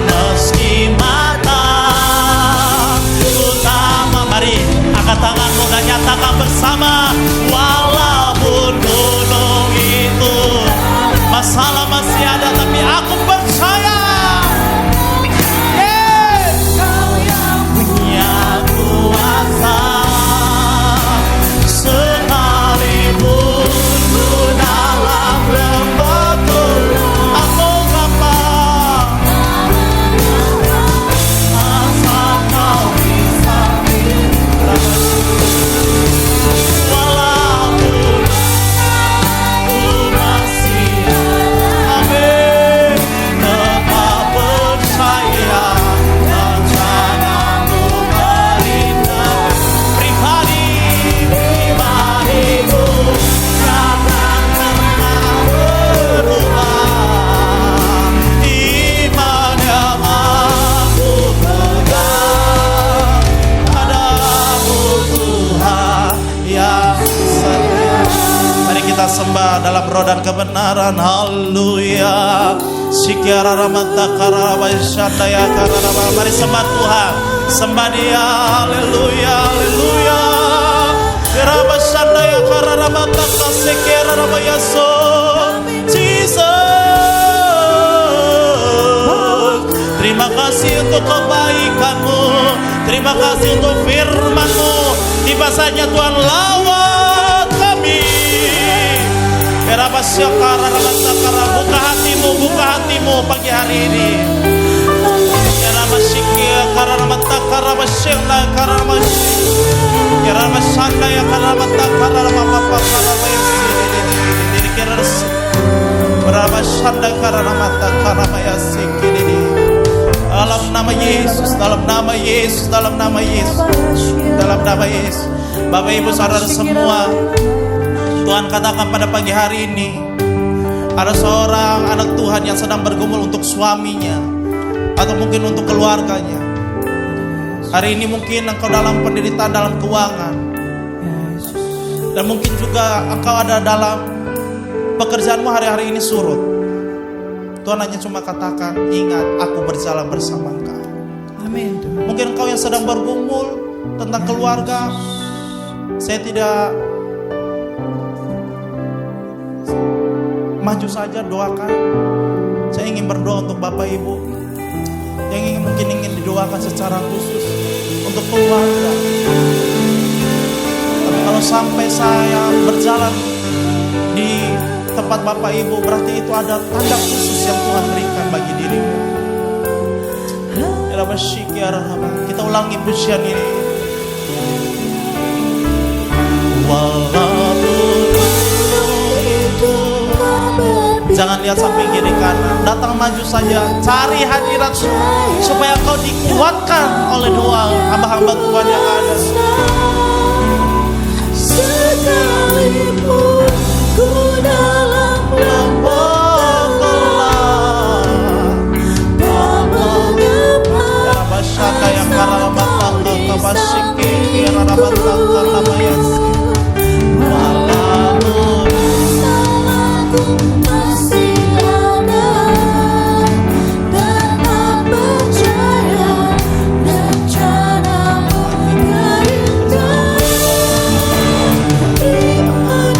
meski mata utama. Mari angkat tanganmu dan nyatakan bersama. Walaupun gunung itu masalah masih ada, tapi aku percaya Kau yang punya kuasa. Sekalipun ku dalam lembaga, aku gampang asal Kau bisa walaupun ku masih amin, tetap percaya rencanamu berindah. Pribadimu takkan pernah berubah. Iman yang aku pegang padamu Tuhan yang setia. Mari kita sembah dalam roh dan kebenaran. Haleluya. Sikiara ramata karaba syadaya karaba. Mari sembah Tuhan, sembah Dia. Haleluya, haleluya. Karaba syadaya karaba mata sikiara raba yaso. Jesus, terima kasih untuk kebaikan-Mu, terima kasih untuk firman-Mu. Tiba saja Tuhan lawat kami. Buka hatimu pagi hari ini. Dalam nama Yesus, dalam nama Yesus, dalam nama Yesus, dalam nama Yesus. Bapak Ibu saudara semua, Tuhan katakan pada pagi hari ini, ada seorang anak Tuhan yang sedang bergumul untuk suaminya atau mungkin untuk keluarganya. Hari ini mungkin engkau dalam penderitaan dalam keuangan, dan mungkin juga engkau ada dalam pekerjaanmu hari-hari ini surut. Tuhan hanya cuma katakan, ingat aku berjalan bersama engkau. Amin. Mungkin engkau yang sedang bergumul tentang keluarga, saya tidak maju saja, doakan. Saya ingin berdoa untuk Bapak Ibu yang mungkin ingin didoakan secara khusus untuk keluarga. Tapi kalau sampai saya berjalan di tempat Bapak Ibu, berarti itu ada tanda khusus yang Tuhan berikan bagi dirimu. Kita ulangi pujian ini. Jangan lihat samping kiri kanan, datang maju saja, cari hadirat supaya kau dikuatkan oleh doa hamba-hamba Tuhan yang ada. Sekalipun ku dalam lembah gelap, tak mengapa Rabasyaka yang karabatang kabasiki kirabatang karabayasi. Walaupun salahku masih ada, tetap percaya rencanamu berindah. Iman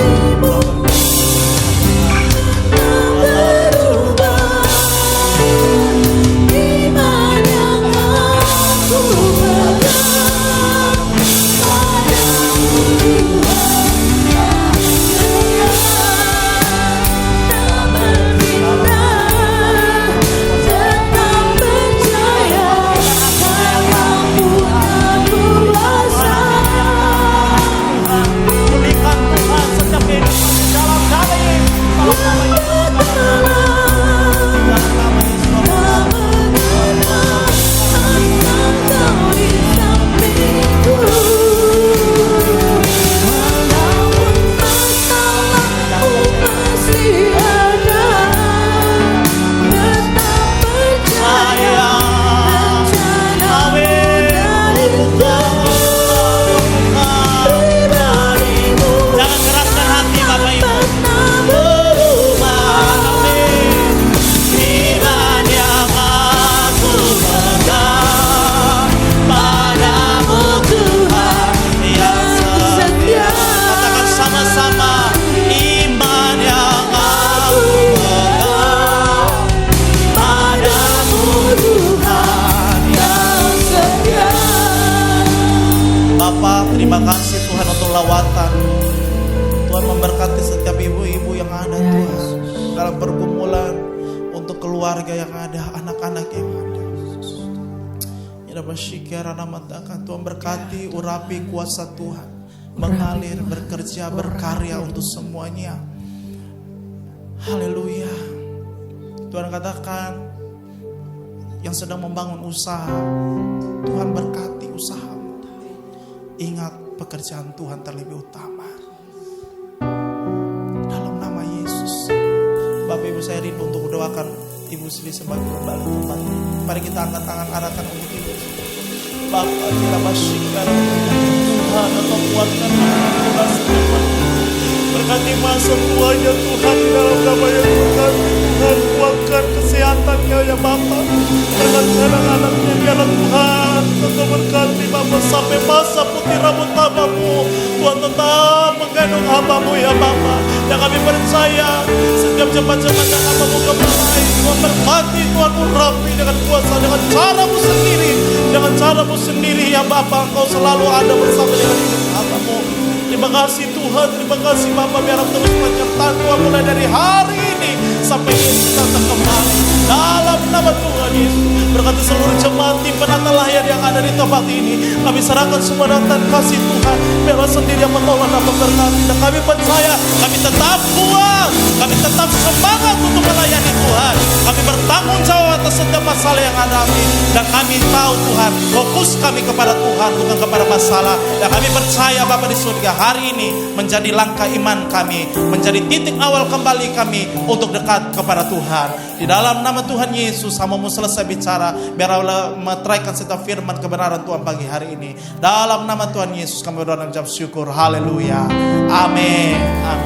yang ada Ya, Tuhan. Yesus. Dalam pergumulan, untuk keluarga yang ada, anak-anak yang ada. Ya Basyikara namatakan Tuhan berkati, urapi kuasa Tuhan. Mengalir, bekerja, berkarya untuk semuanya. Haleluya. Tuhan katakan yang sedang membangun usaha, Tuhan berkati usahamu. Ingat pekerjaan Tuhan terlebih utama. Dalam nama Yesus. Bapak Ibu, saya rindu untuk mendoakan Ibu Sri sebagai kembali tempat ini. Mari kita angkat tangan arahkan untuk Ibu Sri. Bapak kita Basyikara Tuhan, atau kuatkan Tuhan setiap. Berkati masa tuanya Tuhan di dalam nama yang berkati. Tuhan kuatkan kesehatannya ya Bapak. Berkati anak-anaknya biarlah Tuhan tetap berkati Bapak sampai masa putih rambut hambamu. Tuhan tetap menggendong hambamu ya Bapak. Dan kami percaya setiap jemaat-jemaat yang hambamu kembali, Tuhan berkati, Tuhan urapi dengan kuasa, dengan caramu sendiri. Dengan caramu sendiri ya Bapak, Engkau selalu ada bersama dengan hidup hambamu. Terima kasih Tuhan, terima kasih Bapak, biar terus menyertai Tuhan mulai dari hari ini sampai Yesus datang kembali. Dalam nama Tuhan Yesus, berkati seluruh jemaat tim penata layar yang ada di tempat ini, kami serahkan semua dan kasih Tuhan, biarlah sendiri yang menolong dan memberkati. Dan kami percaya, kami tetap kuat, kami tetap semangat untuk melayani Tuhan. Kami bertanggung jawab atas setiap masalah yang ada kami. Dan kami tahu Tuhan, fokus kami kepada Tuhan, bukan kepada masalah. Dan kami percaya Bapa di surga, hari ini menjadi langkah iman kami, menjadi titik awal kembali kami untuk dekat kepada Tuhan. Di dalam nama Tuhan Yesus, hamba-Mu selesai bicara, biarlah meteraikan setiap firman kebenaran Tuhan pagi hari ini. Dalam nama Tuhan Yesus kami berdoa dan mengucap syukur. Haleluya. Amin. Amin.